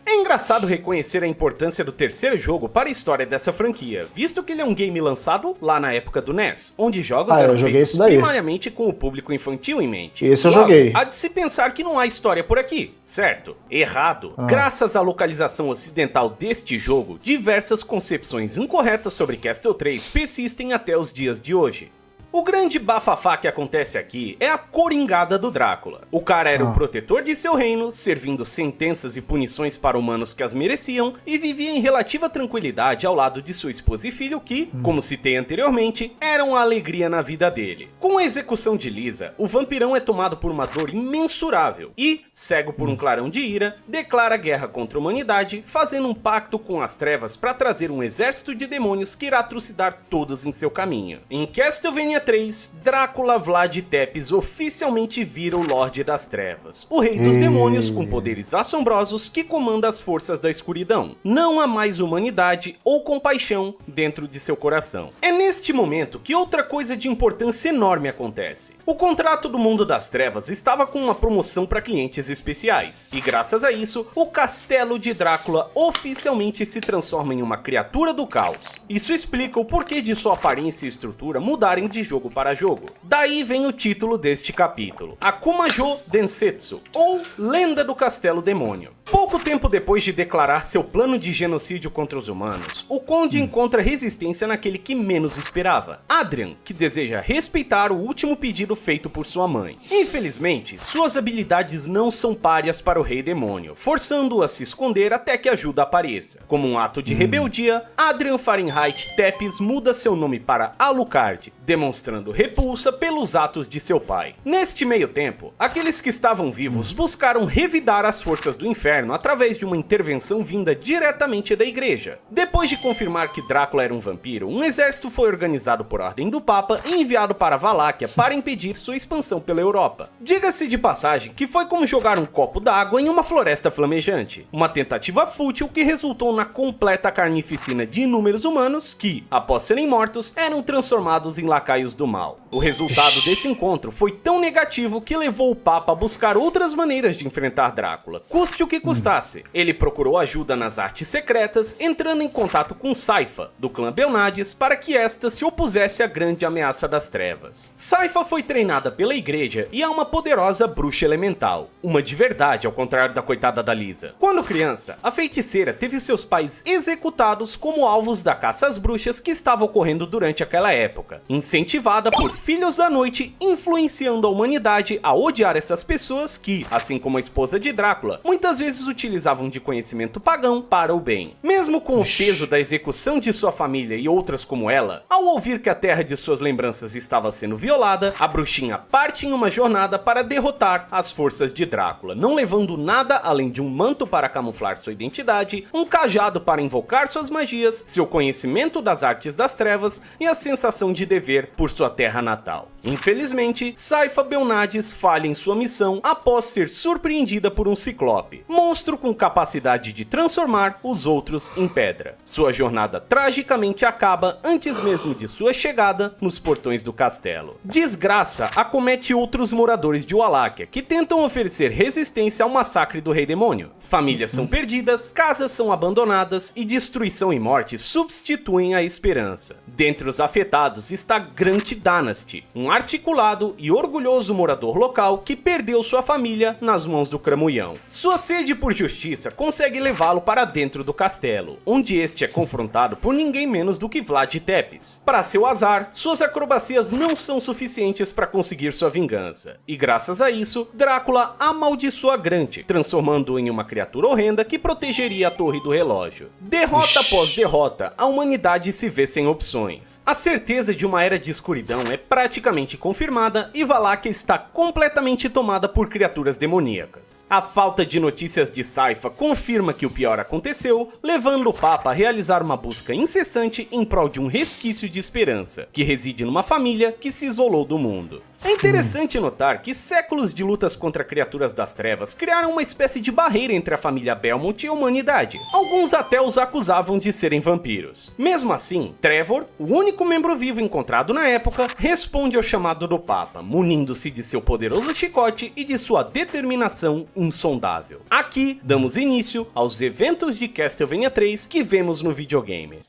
É engraçado reconhecer a importância do terceiro jogo para a história dessa franquia, visto que ele é um game lançado lá na época do NES, onde jogos eram feitos primariamente com o público infantil em mente. Esse eu joguei. Há de se pensar que não há história por aqui, certo? Errado. Graças à localização ocidental deste jogo, diversas concepções incorretas sobre Castle 3 persistem até os dias de hoje. O grande bafafá que acontece aqui é a coringada do Drácula. O cara era o protetor de seu reino, servindo sentenças e punições para humanos que as mereciam, e vivia em relativa tranquilidade ao lado de sua esposa e filho que, como citei anteriormente, eram a alegria na vida dele. Com a execução de Lisa, o vampirão é tomado por uma dor imensurável e, cego por um clarão de ira, declara guerra contra a humanidade, fazendo um pacto com as trevas para trazer um exército de demônios que irá trucidar todos em seu caminho. Em Castlevania 3, Drácula Vlad Tepes oficialmente vira o Lorde das Trevas, o rei dos demônios com poderes assombrosos que comanda as forças da escuridão. Não há mais humanidade ou compaixão dentro de seu coração. É neste momento que outra coisa de importância enorme acontece. O contrato do Mundo das Trevas estava com uma promoção para clientes especiais, e graças a isso, o castelo de Drácula oficialmente se transforma em uma criatura do caos. Isso explica o porquê de sua aparência e estrutura mudarem de jogo para jogo. Daí vem o título deste capítulo, Akumajo Densetsu, ou Lenda do Castelo Demônio. Pouco tempo depois de declarar seu plano de genocídio contra os humanos, o Conde encontra resistência naquele que menos esperava, Adrian, que deseja respeitar o último pedido feito por sua mãe. Infelizmente, suas habilidades não são párias para o Rei Demônio, forçando-o a se esconder até que ajuda apareça. Como um ato de rebeldia, Adrian Fahrenheit Tepes muda seu nome para Alucard, demonstrando repulsa pelos atos de seu pai. Neste meio tempo, aqueles que estavam vivos buscaram revidar as forças do inferno através de uma intervenção vinda diretamente da igreja. Depois de confirmar que Drácula era um vampiro, um exército foi organizado por ordem do Papa e enviado para Valáquia para impedir sua expansão pela Europa. Diga-se de passagem que foi como jogar um copo d'água em uma floresta flamejante, uma tentativa fútil que resultou na completa carnificina de inúmeros humanos que, após serem mortos, eram transformados em lacaios do mal. O resultado desse encontro foi tão negativo que levou o Papa a buscar outras maneiras de enfrentar Drácula, custe o que custasse. Ele procurou ajuda nas artes secretas, entrando em contato com Saifa, do clã Belnades, para que esta se opusesse à grande ameaça das trevas. Saifa foi treinada pela igreja e é uma poderosa bruxa elemental, uma de verdade ao contrário da coitada da Lisa. Quando criança, a feiticeira teve seus pais executados como alvos da caça às bruxas que estava ocorrendo durante aquela época, incentivada por Filhos da Noite, influenciando a humanidade a odiar essas pessoas que, assim como a esposa de Drácula, muitas vezes utilizavam de conhecimento pagão para o bem. Mesmo com o peso da execução de sua família e outras como ela, ao ouvir que a terra de suas lembranças estava sendo violada, a bruxinha parte em uma jornada para derrotar as forças de Drácula, não levando nada além de um manto para camuflar sua identidade, um cajado para invocar suas magias, seu conhecimento das artes das trevas e a sensação de dever por sua terra natal. Infelizmente, Saifa Belnades falha em sua missão após ser surpreendida por um ciclope, monstro com capacidade de transformar os outros em pedra. Sua jornada tragicamente acaba antes mesmo de sua chegada nos portões do castelo. Desgraça acomete outros moradores de Waláquia, que tentam oferecer resistência ao massacre do Rei Demônio. Famílias são perdidas, casas são abandonadas e destruição e morte substituem a esperança. Dentre os afetados está Grant Dynasty, um articulado e orgulhoso morador local que perdeu sua família nas mãos do Cramunhão. Sua sede por justiça consegue levá-lo para dentro do castelo, onde este é confrontado por ninguém menos do que Vlad Tepes. Para seu azar, suas acrobacias não são suficientes para conseguir sua vingança, e graças a isso, Drácula amaldiçoa Grant, transformando-o em uma criatura horrenda que protegeria a Torre do Relógio. Derrota após derrota, a humanidade se vê sem opções. A certeza de uma era de escuridão é praticamente confirmada e Valáquia está completamente tomada por criaturas demoníacas. A falta de notícias de Saifa confirma que o pior aconteceu, levando o Papa a realizar uma busca incessante em prol de um resquício de esperança, que reside numa família que se isolou do mundo. É interessante notar que séculos de lutas contra criaturas das trevas criaram uma espécie de barreira entre a família Belmont e a humanidade. Alguns até os acusavam de serem vampiros. Mesmo assim, Trevor, o único membro vivo encontrado na época, responde ao chamado do Papa, munindo-se de seu poderoso chicote e de sua determinação insondável. Aqui, damos início aos eventos de Castlevania 3 que vemos no videogame.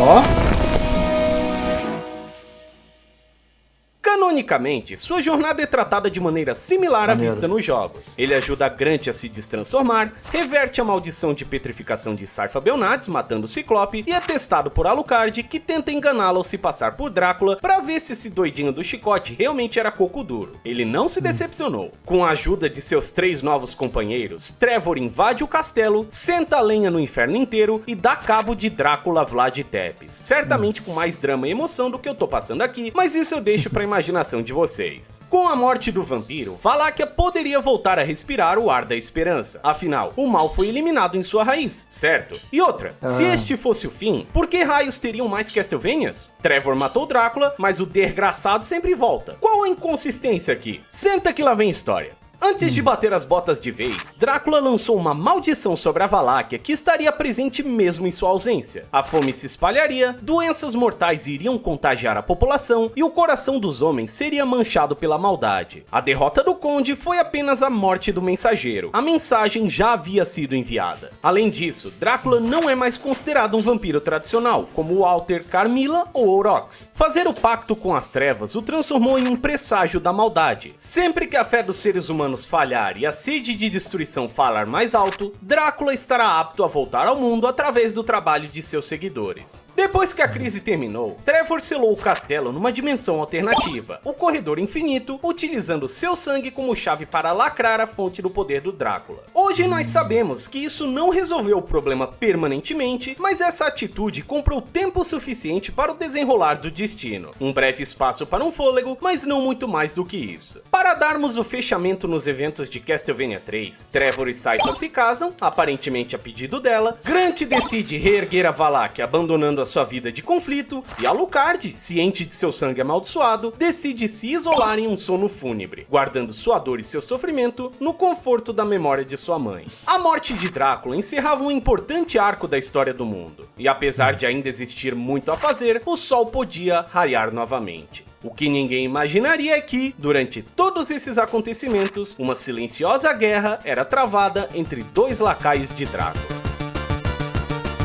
Ó. Canonicamente, sua jornada é tratada de maneira similar à vista nos jogos. Ele ajuda a Grant a se destransformar, reverte a maldição de petrificação de Saifa Belnades, matando o Ciclope, e é testado por Alucard, que tenta enganá-lo ao se passar por Drácula pra ver se esse doidinho do chicote realmente era coco duro. Ele não se decepcionou. Com a ajuda de seus 3 novos companheiros, Trevor invade o castelo, senta a lenha no inferno inteiro e dá cabo de Drácula Vlad Tepes. Certamente com mais drama e emoção do que eu tô passando aqui, mas isso eu deixo pra imaginação de vocês. Com a morte do vampiro, Valáquia poderia voltar a respirar o ar da esperança. Afinal, o mal foi eliminado em sua raiz, certo? E outra, se este fosse o fim, por que raios teriam mais Castlevanias? Trevor matou Drácula, mas o desgraçado sempre volta. Qual a inconsistência aqui? Senta que lá vem história. Antes de bater as botas de vez, Drácula lançou uma maldição sobre a Valáquia que estaria presente mesmo em sua ausência. A fome se espalharia, doenças mortais iriam contagiar a população e o coração dos homens seria manchado pela maldade. A derrota do Conde foi apenas a morte do mensageiro. A mensagem já havia sido enviada. Além disso, Drácula não é mais considerado um vampiro tradicional, como Walter, Carmilla ou Aurochs. Fazer o pacto com as trevas o transformou em um presságio da maldade. Sempre que a fé dos seres humanos falhar e a sede de destruição falar mais alto, Drácula estará apto a voltar ao mundo através do trabalho de seus seguidores. Depois que a crise terminou, Trevor selou o castelo numa dimensão alternativa, o Corredor Infinito, utilizando seu sangue como chave para lacrar a fonte do poder do Drácula. Hoje nós sabemos que isso não resolveu o problema permanentemente, mas essa atitude comprou tempo suficiente para o desenrolar do destino. Um breve espaço para um fôlego, mas não muito mais do que isso. Para darmos o fechamento nos eventos de Castlevania 3, Trevor e Sypha se casam, aparentemente a pedido dela, Grant decide reerguer a Valáquia abandonando a sua vida de conflito, e Alucard, ciente de seu sangue amaldiçoado, decide se isolar em um sono fúnebre, guardando sua dor e seu sofrimento no conforto da memória de sua mãe. A morte de Drácula encerrava um importante arco da história do mundo, e apesar de ainda existir muito a fazer, o sol podia raiar novamente. O que ninguém imaginaria é que, durante todos esses acontecimentos, uma silenciosa guerra era travada entre dois lacaios de Drácula.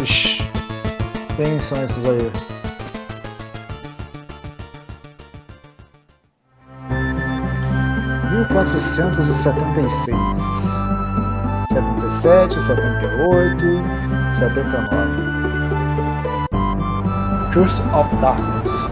Ixi, quem são esses aí? (1476) 77, 78, 79. Curse of Darkness.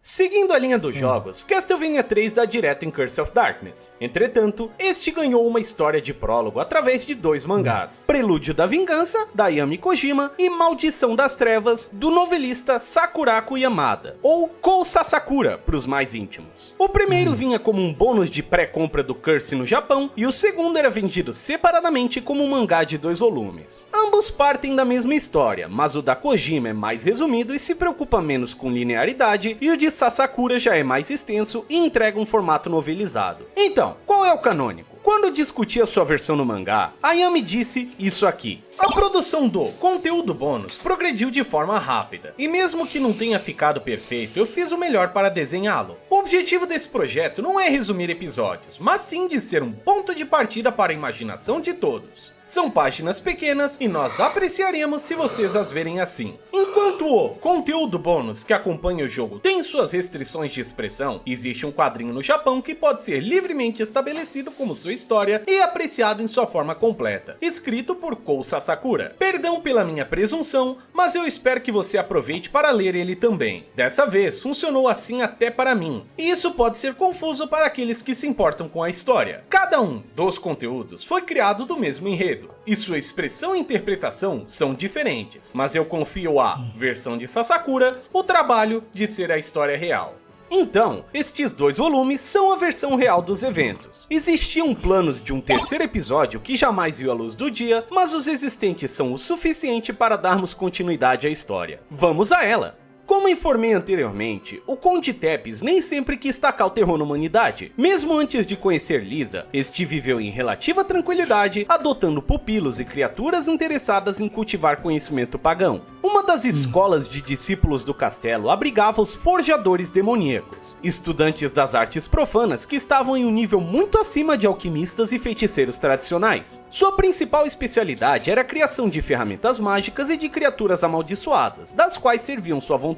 Seguindo a linha dos jogos, Castlevania 3 dá direto em Curse of Darkness. Entretanto, este ganhou uma história de prólogo através de dois mangás: Prelúdio da Vingança, da Yami Kojima, e Maldição das Trevas, do novelista Sakurako Yamada, ou Kou Sasakura, para os mais íntimos. O primeiro vinha como um bônus de pré-compra do Curse no Japão, e o segundo era vendido separadamente como um mangá de 2 volumes. Ambos partem da mesma história, mas o da Kojima é mais resumido e se preocupa menos com linearidade, e o de Sasakura já é mais extenso e entrega um formato novelizado. Então, qual é o canônico? Quando discuti a sua versão no mangá, a Yami disse isso aqui: a produção do conteúdo bônus progrediu de forma rápida, e mesmo que não tenha ficado perfeito, eu fiz o melhor para desenhá-lo. O objetivo desse projeto não é resumir episódios, mas sim de ser um ponto de partida para a imaginação de todos. São páginas pequenas e nós apreciaremos se vocês as verem assim. Enquanto o conteúdo bônus que acompanha o jogo tem suas restrições de expressão, existe um quadrinho no Japão que pode ser livremente estabelecido como sua história e apreciado em sua forma completa, escrito por Kou Sasakura. Perdão pela minha presunção, mas eu espero que você aproveite para ler ele também. Dessa vez funcionou assim até para mim, e isso pode ser confuso para aqueles que se importam com a história. Cada um dos conteúdos foi criado do mesmo enredo, e sua expressão e interpretação são diferentes, mas eu confio à versão de Sasakura o trabalho de ser a história real. Então, estes 2 volumes são a versão real dos eventos. Existiam planos de um terceiro episódio que jamais viu a luz do dia, mas os existentes são o suficiente para darmos continuidade à história. Vamos a ela! Como informei anteriormente, o Conde Tepes nem sempre quis tacar o terror na humanidade. Mesmo antes de conhecer Lisa, este viveu em relativa tranquilidade, adotando pupilos e criaturas interessadas em cultivar conhecimento pagão. Uma das escolas de discípulos do castelo abrigava os forjadores demoníacos, estudantes das artes profanas que estavam em um nível muito acima de alquimistas e feiticeiros tradicionais. Sua principal especialidade era a criação de ferramentas mágicas e de criaturas amaldiçoadas, das quais serviam sua vontade.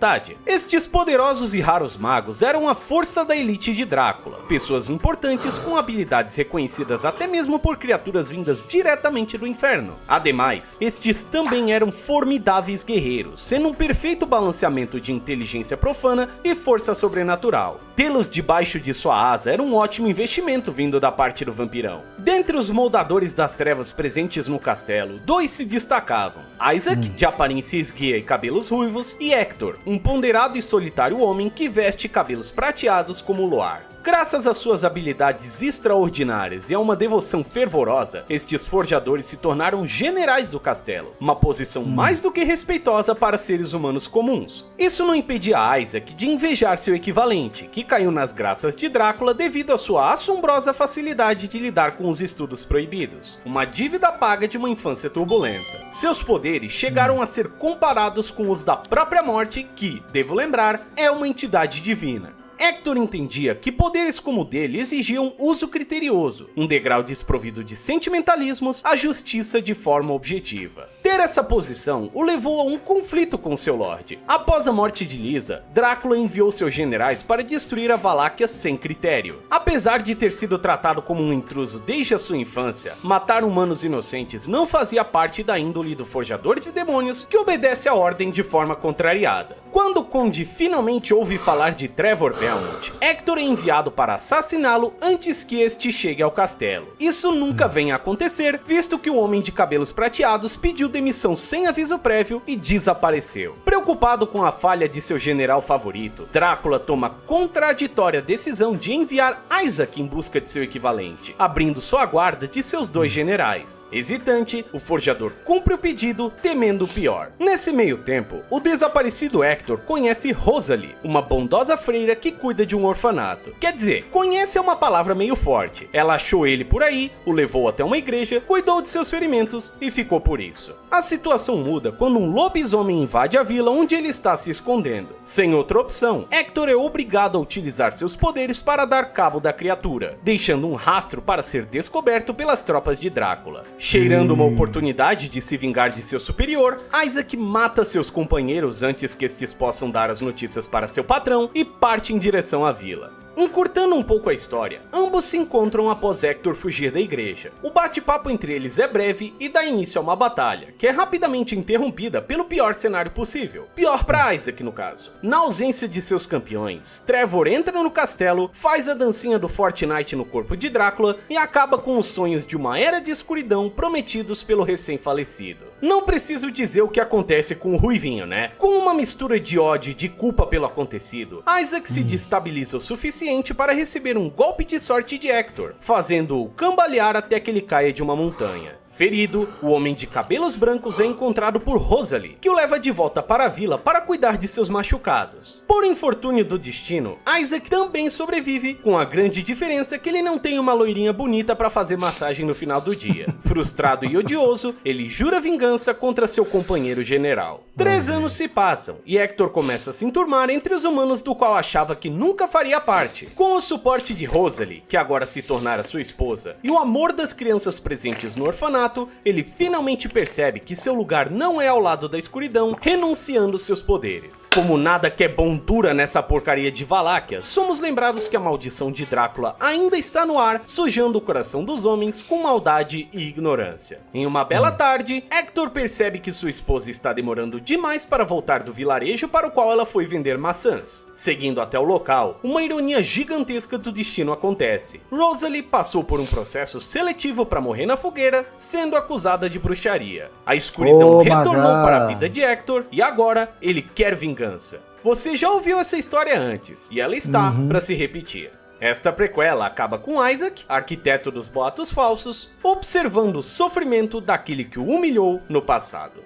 Estes poderosos e raros magos eram a força da elite de Drácula, pessoas importantes com habilidades reconhecidas até mesmo por criaturas vindas diretamente do inferno. Ademais, estes também eram formidáveis guerreiros, sendo um perfeito balanceamento de inteligência profana e força sobrenatural. Tê-los debaixo de sua asa era um ótimo investimento vindo da parte do vampirão. Dentre os moldadores das trevas presentes no castelo, 2 se destacavam: Isaac, de aparência esguia e cabelos ruivos, e Hector, um ponderado e solitário homem que veste cabelos prateados como o luar. Graças às suas habilidades extraordinárias e a uma devoção fervorosa, estes forjadores se tornaram generais do castelo, uma posição mais do que respeitosa para seres humanos comuns. Isso não impedia Isaac de invejar seu equivalente, que caiu nas graças de Drácula devido à sua assombrosa facilidade de lidar com os estudos proibidos, uma dívida paga de uma infância turbulenta. Seus poderes chegaram a ser comparados com os da própria morte, que, devo lembrar, é uma entidade divina. Hector entendia que poderes como o dele exigiam uso criterioso, um degrau desprovido de sentimentalismos, a justiça de forma objetiva. Ter essa posição o levou a um conflito com seu Lorde. Após a morte de Lisa, Drácula enviou seus generais para destruir a Valáquia sem critério. Apesar de ter sido tratado como um intruso desde a sua infância, matar humanos inocentes não fazia parte da índole do forjador de demônios que obedece à ordem de forma contrariada. Quando o Conde finalmente ouve falar de Trevor Belmont, Hector é enviado para assassiná-lo antes que este chegue ao castelo. Isso nunca vem a acontecer, visto que o Homem de Cabelos Prateados pediu demissão sem aviso prévio e desapareceu. Preocupado com a falha de seu general favorito, Drácula toma a contraditória decisão de enviar Isaac em busca de seu equivalente, abrindo sua guarda de seus dois generais. Hesitante, o forjador cumpre o pedido, temendo o pior. Nesse meio tempo, o desaparecido Hector conhece Rosalie, uma bondosa freira que cuida de um orfanato. Quer dizer, conhece é uma palavra meio forte. Ela achou ele por aí, o levou até uma igreja, cuidou de seus ferimentos e ficou por isso. A situação muda quando um lobisomem invade a vila onde ele está se escondendo. Sem outra opção, Hector é obrigado a utilizar seus poderes para dar cabo da criatura, deixando um rastro para ser descoberto pelas tropas de Drácula. Cheirando uma oportunidade de se vingar de seu superior, Isaac mata seus companheiros antes que estes possam dar as notícias para seu patrão e parte em direção à vila. Encurtando um pouco a história, ambos se encontram após Hector fugir da igreja. O bate-papo entre eles é breve e dá início a uma batalha, que é rapidamente interrompida pelo pior cenário possível. Pior para Isaac, no caso. Na ausência de seus campeões, Trevor entra no castelo, faz a dancinha do Fortnite no corpo de Drácula e acaba com os sonhos de uma era de escuridão prometidos pelo recém-falecido. Não preciso dizer o que acontece com o Ruivinho, né? Com uma mistura de ódio e de culpa pelo acontecido, Isaac se destabiliza o suficiente para receber um golpe de sorte de Hector, fazendo-o cambalear até que ele caia de uma montanha. Ferido, o Homem de Cabelos Brancos é encontrado por Rosalie, que o leva de volta para a vila para cuidar de seus machucados. Por infortúnio do destino, Isaac também sobrevive, com a grande diferença que ele não tem uma loirinha bonita para fazer massagem no final do dia. Frustrado e odioso, ele jura vingança contra seu companheiro general. 3 anos se passam, e Hector começa a se enturmar entre os humanos do qual achava que nunca faria parte. Com o suporte de Rosalie, que agora se tornara sua esposa, e o amor das crianças presentes no orfanato, ele finalmente percebe que seu lugar não é ao lado da escuridão, renunciando seus poderes. Como nada que é bom dura nessa porcaria de Valáquia, somos lembrados que a maldição de Drácula ainda está no ar, sujando o coração dos homens com maldade e ignorância. Em uma bela tarde, Hector percebe que sua esposa está demorando demais para voltar do vilarejo para o qual ela foi vender maçãs. Seguindo até o local, uma ironia gigantesca do destino acontece. Rosalie passou por um processo seletivo para morrer na fogueira, sendo acusada de bruxaria. A escuridão retornou para a vida de Hector e agora ele quer vingança. Você já ouviu essa história antes e ela está para se repetir. Esta prequela acaba com Isaac, arquiteto dos boatos falsos, observando o sofrimento daquele que o humilhou no passado.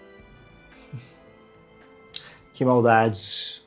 Que maldade.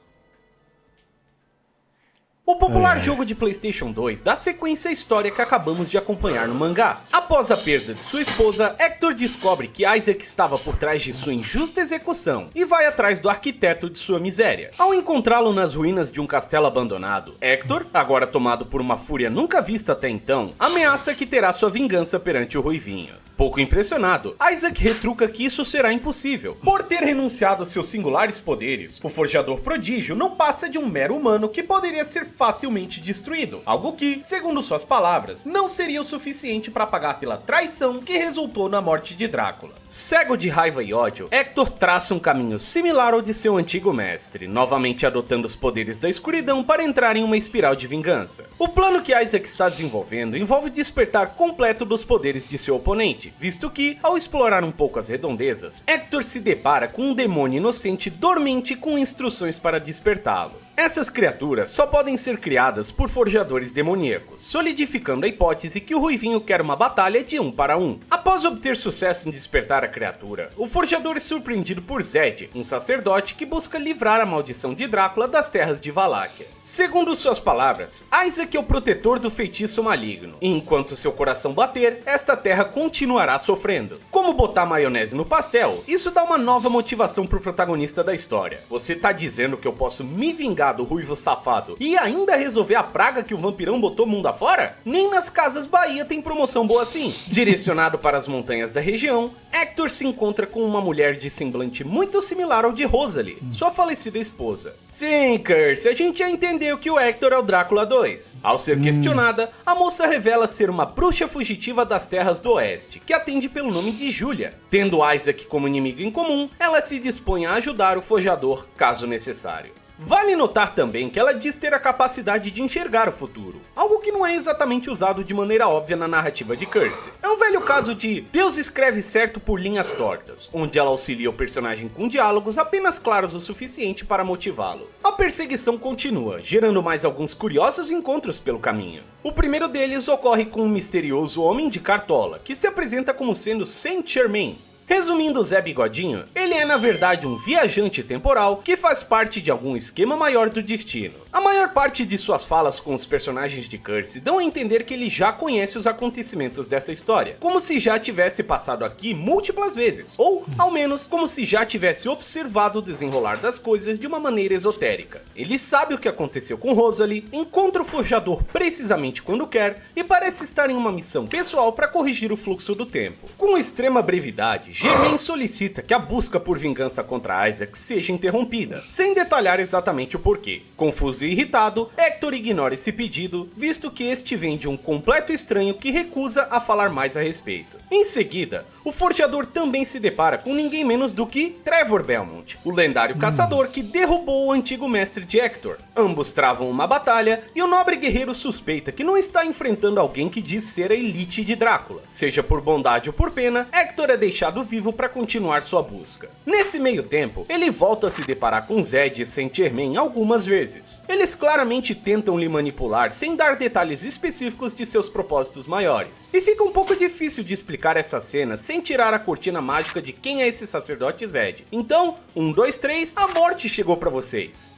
O popular jogo de PlayStation 2 dá sequência à história que acabamos de acompanhar no mangá. Após a perda de sua esposa, Hector descobre que Isaac estava por trás de sua injusta execução e vai atrás do arquiteto de sua miséria. Ao encontrá-lo nas ruínas de um castelo abandonado, Hector, agora tomado por uma fúria nunca vista até então, ameaça que terá sua vingança perante o Ruivinho. Pouco impressionado, Isaac retruca que isso será impossível. Por ter renunciado a seus singulares poderes, o Forjador Prodígio não passa de um mero humano que poderia ser facilmente destruído, algo que, segundo suas palavras, não seria o suficiente para pagar pela traição que resultou na morte de Drácula. Cego de raiva e ódio, Hector traça um caminho similar ao de seu antigo mestre, novamente adotando os poderes da escuridão para entrar em uma espiral de vingança. O plano que Isaac está desenvolvendo envolve o despertar completo dos poderes de seu oponente, visto que, ao explorar um pouco as redondezas, Hector se depara com um demônio inocente dormente com instruções para despertá-lo. Essas criaturas só podem ser criadas por forjadores demoníacos, solidificando a hipótese que o Ruivinho quer uma batalha de 1 para 1. Após obter sucesso em despertar a criatura, o forjador é surpreendido por Zed, um sacerdote que busca livrar a maldição de Drácula das terras de Valáquia. Segundo suas palavras, Isaac é o protetor do feitiço maligno, e enquanto seu coração bater, esta terra continuará sofrendo. Como botar maionese no pastel, isso dá uma nova motivação pro protagonista da história. Você tá dizendo que eu posso me vingar do ruivo safado e ainda resolver a praga que o vampirão botou mundo afora? Nem nas Casas Bahia tem promoção boa assim. Direcionado para as montanhas da região, Hector se encontra com uma mulher de semblante muito similar ao de Rosalie, sua falecida esposa. Sim, Curse, a gente já entendeu que o Hector é o Drácula 2. Ao ser questionada, a moça revela ser uma bruxa fugitiva das terras do oeste, que atende pelo nome de Julia. Tendo Isaac como inimigo em comum, ela se dispõe a ajudar o forjador caso necessário. Vale notar também que ela diz ter a capacidade de enxergar o futuro, algo que não é exatamente usado de maneira óbvia na narrativa de Curse. É um velho caso de Deus escreve certo por linhas tortas, onde ela auxilia o personagem com diálogos apenas claros o suficiente para motivá-lo. A perseguição continua, gerando mais alguns curiosos encontros pelo caminho. O primeiro deles ocorre com um misterioso homem de cartola, que se apresenta como sendo Saint Germain. Resumindo Zé Bigodinho, ele é na verdade um viajante temporal que faz parte de algum esquema maior do destino. A maior parte de suas falas com os personagens de Curse dão a entender que ele já conhece os acontecimentos dessa história, como se já tivesse passado aqui múltiplas vezes, ou ao menos como se já tivesse observado o desenrolar das coisas de uma maneira esotérica. Ele sabe o que aconteceu com Rosalie, encontra o forjador precisamente quando quer e parece estar em uma missão pessoal para corrigir o fluxo do tempo. Com extrema brevidade, Germain solicita que a busca por vingança contra Isaac seja interrompida, sem detalhar exatamente o porquê. Confuso e irritado, Hector ignora esse pedido, visto que este vem de um completo estranho que recusa a falar mais a respeito. Em seguida, o forjador também se depara com ninguém menos do que Trevor Belmont, o lendário caçador que derrubou o antigo mestre de Hector. Ambos travam uma batalha e o nobre guerreiro suspeita que não está enfrentando alguém que diz ser a elite de Drácula. Seja por bondade ou por pena, Hector é deixado vivo para continuar sua busca. Nesse meio tempo, ele volta a se deparar com Zed e Saint Germain algumas vezes. Eles claramente tentam lhe manipular sem dar detalhes específicos de seus propósitos maiores, e fica um pouco difícil de explicar essa cena sem tirar a cortina mágica de quem é esse sacerdote Zed. Então, 1, 2, 3, a morte chegou para vocês.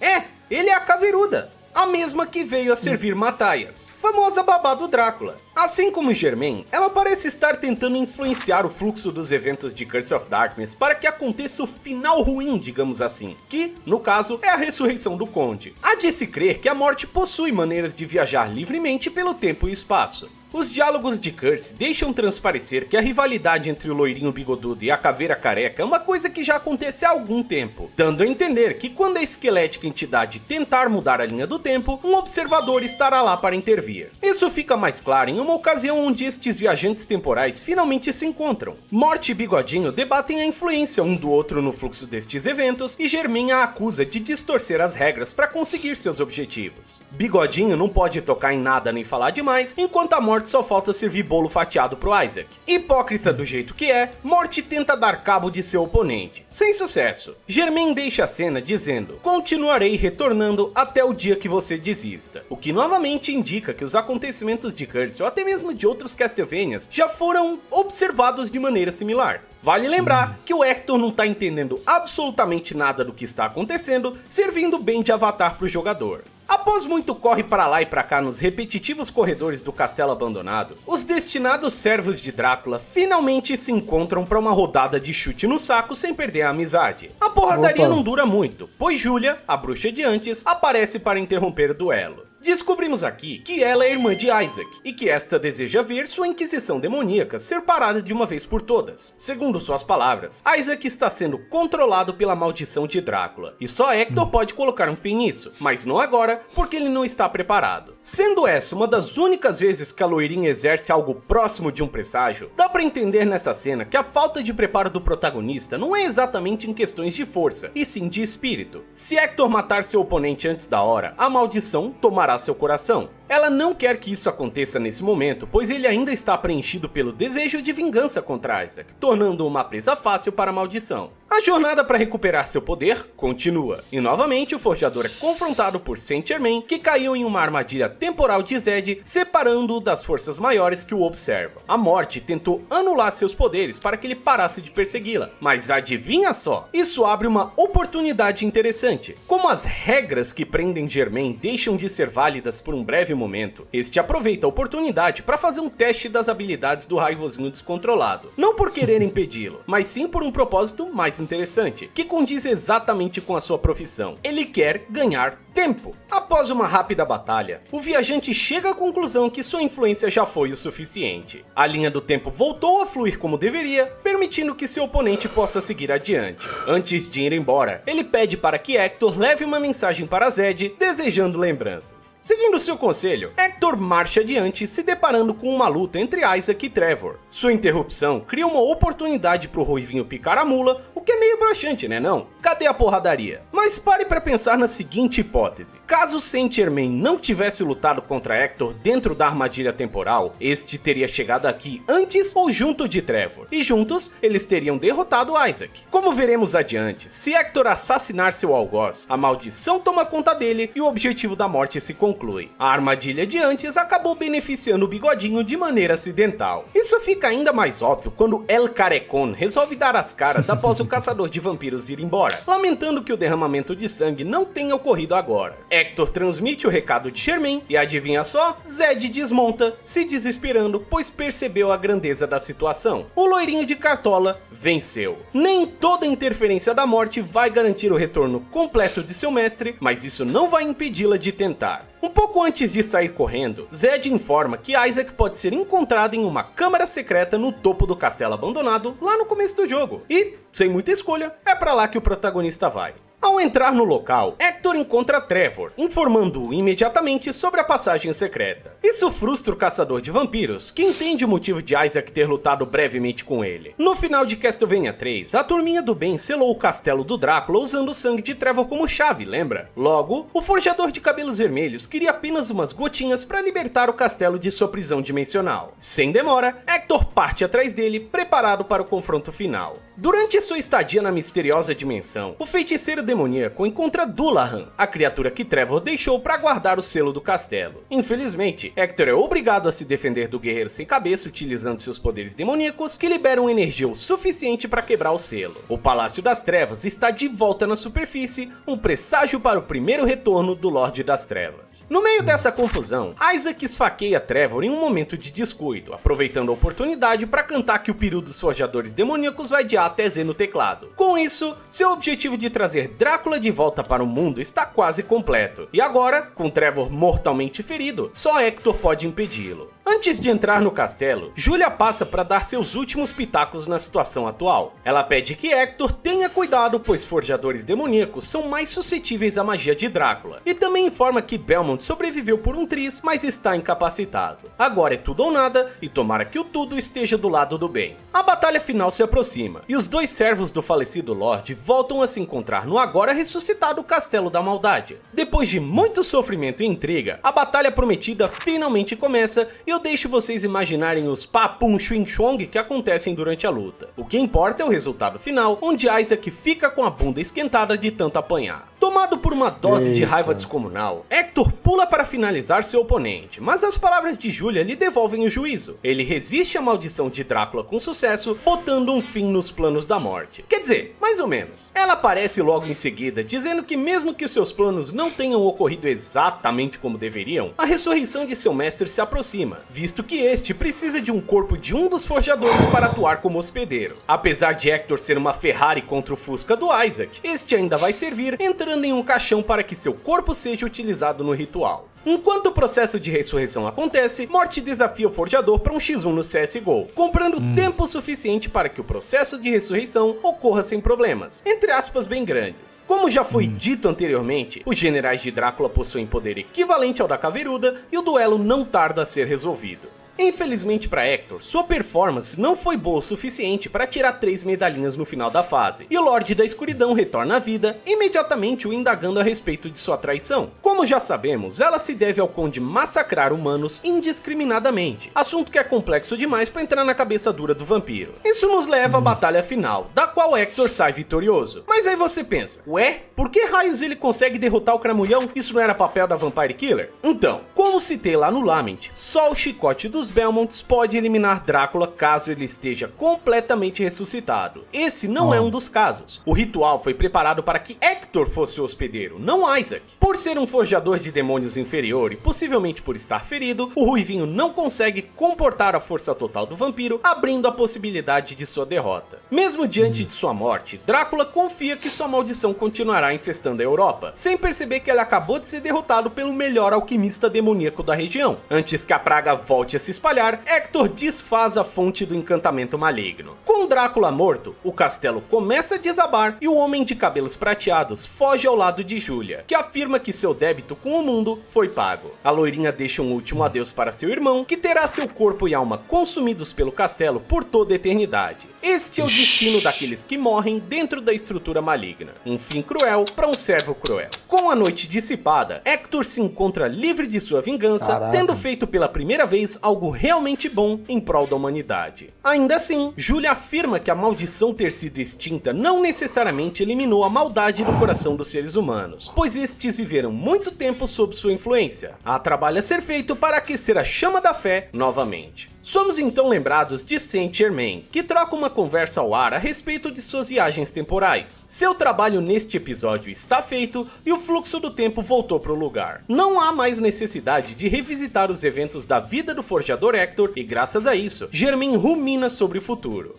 Ele é a Caveiruda, a mesma que veio a servir Matthias, famosa babá do Drácula. Assim como Germain, ela parece estar tentando influenciar o fluxo dos eventos de Curse of Darkness para que aconteça o final ruim, digamos assim, que, no caso, é a ressurreição do Conde. Há de se crer que a morte possui maneiras de viajar livremente pelo tempo e espaço. Os diálogos de Curse deixam transparecer que a rivalidade entre o loirinho bigodudo e a caveira careca é uma coisa que já acontece há algum tempo, dando a entender que quando a esquelética entidade tentar mudar a linha do tempo, um observador estará lá para intervir. Isso fica mais claro em uma ocasião onde estes viajantes temporais finalmente se encontram. Morte e Bigodinho debatem a influência um do outro no fluxo destes eventos e Germain a acusa de distorcer as regras para conseguir seus objetivos. Bigodinho não pode tocar em nada nem falar demais, enquanto a Morte só falta servir bolo fatiado pro Isaac. Hipócrita do jeito que é, Morte tenta dar cabo de seu oponente, sem sucesso. Germain deixa a cena dizendo: "Continuarei retornando até o dia que você desista", o que novamente indica que os acontecimentos de Curse ou até mesmo de outros Castlevanias já foram observados de maneira similar. Vale lembrar que o Hector não tá entendendo absolutamente nada do que está acontecendo, servindo bem de avatar pro jogador. Após muito corre para lá e para cá nos repetitivos corredores do castelo abandonado, os destinados servos de Drácula finalmente se encontram para uma rodada de chute no saco sem perder a amizade. A porradaria não dura muito, pois Julia, a bruxa de antes, aparece para interromper o duelo. Descobrimos aqui que ela é irmã de Isaac, e que esta deseja ver sua Inquisição demoníaca ser parada de uma vez por todas. Segundo suas palavras, Isaac está sendo controlado pela maldição de Drácula, e só Hector pode colocar um fim nisso, mas não agora, porque ele não está preparado. Sendo essa uma das únicas vezes que a loirinha exerce algo próximo de um presságio, dá pra entender nessa cena que a falta de preparo do protagonista não é exatamente em questões de força, e sim de espírito. Se Hector matar seu oponente antes da hora, a maldição tomará seu coração. Ela não quer que isso aconteça nesse momento, pois ele ainda está preenchido pelo desejo de vingança contra Isaac, tornando-o uma presa fácil para a maldição. A jornada para recuperar seu poder continua, e novamente o forjador é confrontado por Saint-Germain, que caiu em uma armadilha temporal de Zed, separando-o das forças maiores que o observam. A morte tentou anular seus poderes para que ele parasse de persegui-la, mas adivinha só, isso abre uma oportunidade interessante. Como as regras que prendem Germain deixam de ser válidas por um breve momento, este aproveita a oportunidade para fazer um teste das habilidades do raivosinho descontrolado, não por querer impedi-lo, mas sim por um propósito mais interessante, que condiz exatamente com a sua profissão. Ele quer ganhar tempo. Após uma rápida batalha, o viajante chega à conclusão que sua influência já foi o suficiente. A linha do tempo voltou a fluir como deveria, permitindo que seu oponente possa seguir adiante. Antes de ir embora, ele pede para que Hector leve uma mensagem para Zed, desejando lembranças. Seguindo seu conselho, Hector marcha adiante, se deparando com uma luta entre Isaac e Trevor. Sua interrupção cria uma oportunidade para o Ruivinho picar a mula, o que é meio broxante, né não? Cadê a porradaria? Mas pare para pensar na seguinte hipótese. Caso Saint-Germain não tivesse lutado contra Hector dentro da armadilha temporal, este teria chegado aqui antes ou junto de Trevor, e juntos eles teriam derrotado Isaac. Como veremos adiante, se Hector assassinar seu algoz, a maldição toma conta dele e o objetivo da morte se conclui. A armadilha de antes acabou beneficiando o bigodinho de maneira acidental. Isso fica ainda mais óbvio quando El Carecon resolve dar as caras após o caçador de vampiros ir embora, lamentando que o derramamento de sangue não tenha ocorrido agora. Hector transmite o recado de Germain e adivinha só? Zed desmonta, se desesperando, pois percebeu a grandeza da situação. O loirinho de cartola venceu. Nem toda interferência da morte vai garantir o retorno completo de seu mestre, mas isso não vai impedi-la de tentar. Um pouco antes de sair correndo, Zed informa que Isaac pode ser encontrado em uma câmara secreta no topo do castelo abandonado lá no começo do jogo. E, sem muita escolha, é pra lá que o protagonista vai. Ao entrar no local, Hector encontra Trevor, informando-o imediatamente sobre a passagem secreta. Isso frustra o caçador de vampiros, que entende o motivo de Isaac ter lutado brevemente com ele. No final de Castlevania 3, a turminha do bem selou o castelo do Drácula usando o sangue de Trevor como chave, lembra? Logo, o forjador de cabelos vermelhos queria apenas umas gotinhas para libertar o castelo de sua prisão dimensional. Sem demora, Hector parte atrás dele, preparado para o confronto final. Durante sua estadia na misteriosa dimensão, o feiticeiro demoníaco encontra Dullahan, a criatura que Trevor deixou para guardar o selo do castelo. Infelizmente, Hector é obrigado a se defender do guerreiro sem cabeça utilizando seus poderes demoníacos, que liberam energia o suficiente para quebrar o selo. O Palácio das Trevas está de volta na superfície, um presságio para o primeiro retorno do Lorde das Trevas. No meio dessa confusão, Isaac esfaqueia Trevor em um momento de descuido, aproveitando a oportunidade para cantar que o peru dos forjadores demoníacos vai de A até Z no teclado. Com isso, seu objetivo de trazer Drácula de volta para o mundo está quase completo. E agora, com Trevor mortalmente ferido, só Hector pode impedi-lo. Antes de entrar no castelo, Julia passa para dar seus últimos pitacos na situação atual. Ela pede que Hector tenha cuidado, pois forjadores demoníacos são mais suscetíveis à magia de Drácula. E também informa que Belmont sobreviveu por um triz, mas está incapacitado. Agora é tudo ou nada, e tomara que o tudo esteja do lado do bem. A batalha final se aproxima, e os dois servos do falecido Lorde voltam a se encontrar no agora ressuscitado Castelo da Maldade. Depois de muito sofrimento e intriga, a batalha prometida finalmente começa, e eu deixo vocês imaginarem os papum swing chong que acontecem durante a luta. O que importa é o resultado final, onde Isaac fica com a bunda esquentada de tanto apanhar. Tomado por uma dose de raiva descomunal, Hector pula para finalizar seu oponente, mas as palavras de Julia lhe devolvem o juízo. Ele resiste à maldição de Drácula com sucesso, botando um fim nos planos da morte. Quer dizer, mais ou menos. Ela aparece logo em seguida, dizendo que mesmo que seus planos não tenham ocorrido exatamente como deveriam, a ressurreição de seu mestre se aproxima, visto que este precisa de um corpo de um dos forjadores para atuar como hospedeiro. Apesar de Hector ser uma Ferrari contra o Fusca do Isaac, este ainda vai servir entrando em um caixão para que seu corpo seja utilizado no ritual. Enquanto o processo de ressurreição acontece, Morte desafia o forjador para um x1 no CSGO, comprando tempo suficiente para que o processo de ressurreição ocorra sem problemas, entre aspas bem grandes. Como já foi dito anteriormente, os generais de Drácula possuem poder equivalente ao da Caveiruda e o duelo não tarda a ser resolvido. Infelizmente para Hector, sua performance não foi boa o suficiente para tirar 3 medalhinhas no final da fase, e o Lorde da Escuridão retorna à vida, imediatamente o indagando a respeito de sua traição. Como já sabemos, ela se deve ao Conde massacrar humanos indiscriminadamente, assunto que é complexo demais para entrar na cabeça dura do vampiro. Isso nos leva à batalha final, da qual Hector sai vitorioso. Mas aí você pensa, ué, por que raios ele consegue derrotar o Cramulhão? Isso não era papel da Vampire Killer? Então, como citei lá no Lament, só o chicote dos Belmonts pode eliminar Drácula caso ele esteja completamente ressuscitado. Esse não é um dos casos. O ritual foi preparado para que Hector fosse o hospedeiro, não Isaac. Por ser um forjador de demônios inferior e possivelmente por estar ferido, o Ruivinho não consegue comportar a força total do vampiro, abrindo a possibilidade de sua derrota. Mesmo diante de sua morte, Drácula confia que sua maldição continuará infestando a Europa, sem perceber que ele acabou de ser derrotado pelo melhor alquimista demoníaco da região. Antes que a praga volte a se espalhar, Hector desfaz a fonte do encantamento maligno. Com Drácula morto, o castelo começa a desabar e o homem de cabelos prateados foge ao lado de Julia, que afirma que seu débito com o mundo foi pago. A loirinha deixa um último adeus para seu irmão, que terá seu corpo e alma consumidos pelo castelo por toda a eternidade. Este é o destino daqueles que morrem dentro da estrutura maligna. Um fim cruel para um servo cruel. Com a noite dissipada, Hector se encontra livre de sua vingança, tendo feito pela primeira vez algo realmente bom em prol da humanidade. Ainda assim, Julia afirma que a maldição ter sido extinta não necessariamente eliminou a maldade do coração dos seres humanos, pois estes viveram muito tempo sob sua influência. Há trabalho a ser feito para aquecer a chama da fé novamente. Somos então lembrados de Saint-Germain, que troca uma conversa ao ar a respeito de suas viagens temporais. Seu trabalho neste episódio está feito e o fluxo do tempo voltou para o lugar. Não há mais necessidade de revisitar os eventos da vida do forjador Hector e graças a isso, Germain rumina sobre o futuro.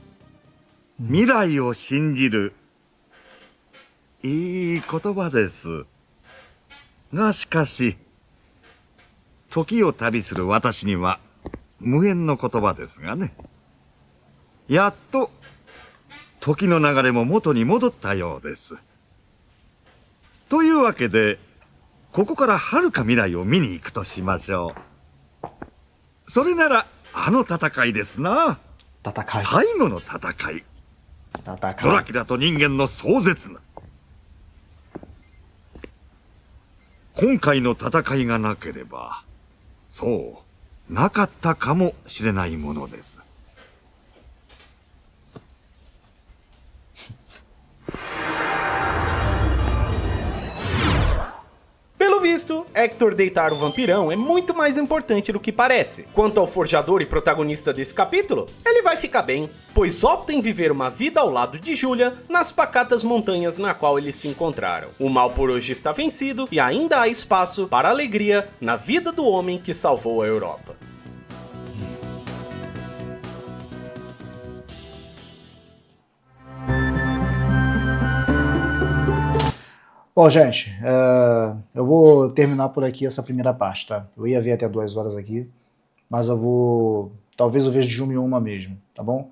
未来を信じる。いい言葉です。がしかし、時を旅する私には無縁の言葉ですがね。やっと時の流れも元に戻ったようです。というわけで、ここから遥か未来を見に行くとしましょう。それならあの戦いですな。戦い。最後の戦い。ドラキュラと人間の壮絶な。今回の戦いがなければ、そう、なかったかもしれないものです。Pelo visto, Hector deitar o vampirão é muito mais importante do que parece. Quanto ao forjador e protagonista desse capítulo, ele vai ficar bem, pois opta em viver uma vida ao lado de Julia nas pacatas montanhas na qual eles se encontraram. O mal por hoje está vencido e ainda há espaço para alegria na vida do homem que salvou a Europa. Bom, gente, eu vou terminar por aqui essa primeira parte, tá? Eu ia ver até 2 horas aqui, mas eu vou... Talvez eu veja de uma em uma mesmo, tá bom?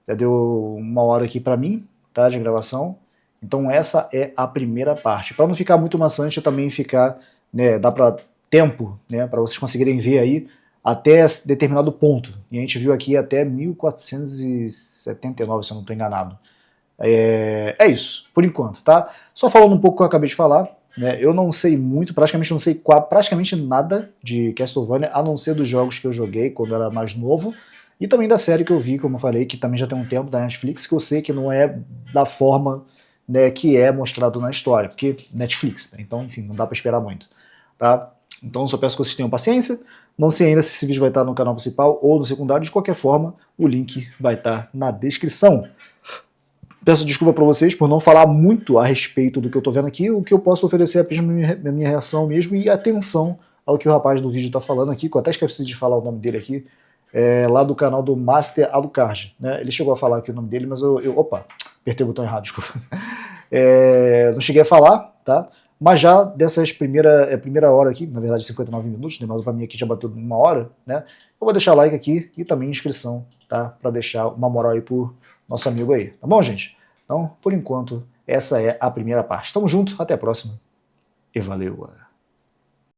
Já deu 1 hora aqui pra mim, tá? De gravação. Então essa é a primeira parte. Para não ficar muito maçante, também ficar, né? Dá pra tempo, né? Para vocês conseguirem ver aí até determinado ponto. E a gente viu aqui até 1479, se eu não estou enganado. É isso, por enquanto, tá? Só falando um pouco o que eu acabei de falar, né? Eu não sei muito, praticamente não sei praticamente nada de Castlevania, a não ser dos jogos que eu joguei quando eu era mais novo, e também da série que eu vi, como eu falei, que também já tem um tempo, da Netflix, que eu sei que não é da forma, né, que é mostrado na história, porque Netflix, né? Então, enfim, não dá pra esperar muito, tá? Então só peço que vocês tenham paciência. Não sei ainda se esse vídeo vai estar no canal principal ou no secundário, de qualquer forma, o link vai estar na descrição. Peço desculpa para vocês por não falar muito a respeito do que eu estou vendo aqui. O que eu posso oferecer é apenas a minha reação mesmo e atenção ao que o rapaz do vídeo está falando aqui, que eu até esqueci de falar o nome dele aqui, lá do canal do Master Alucard, né? Ele chegou a falar aqui o nome dele, mas opa, apertei o botão errado, desculpa. Não cheguei a falar, tá? Mas já dessas primeira hora aqui, na verdade 59 minutos, né? Mas para mim aqui já bateu 1 hora, né? Eu vou deixar like aqui e também inscrição, tá? Para deixar uma moral aí pro nosso amigo aí, tá bom, gente? Então, por enquanto, essa é a primeira parte. Tamo junto, até a próxima e valeu!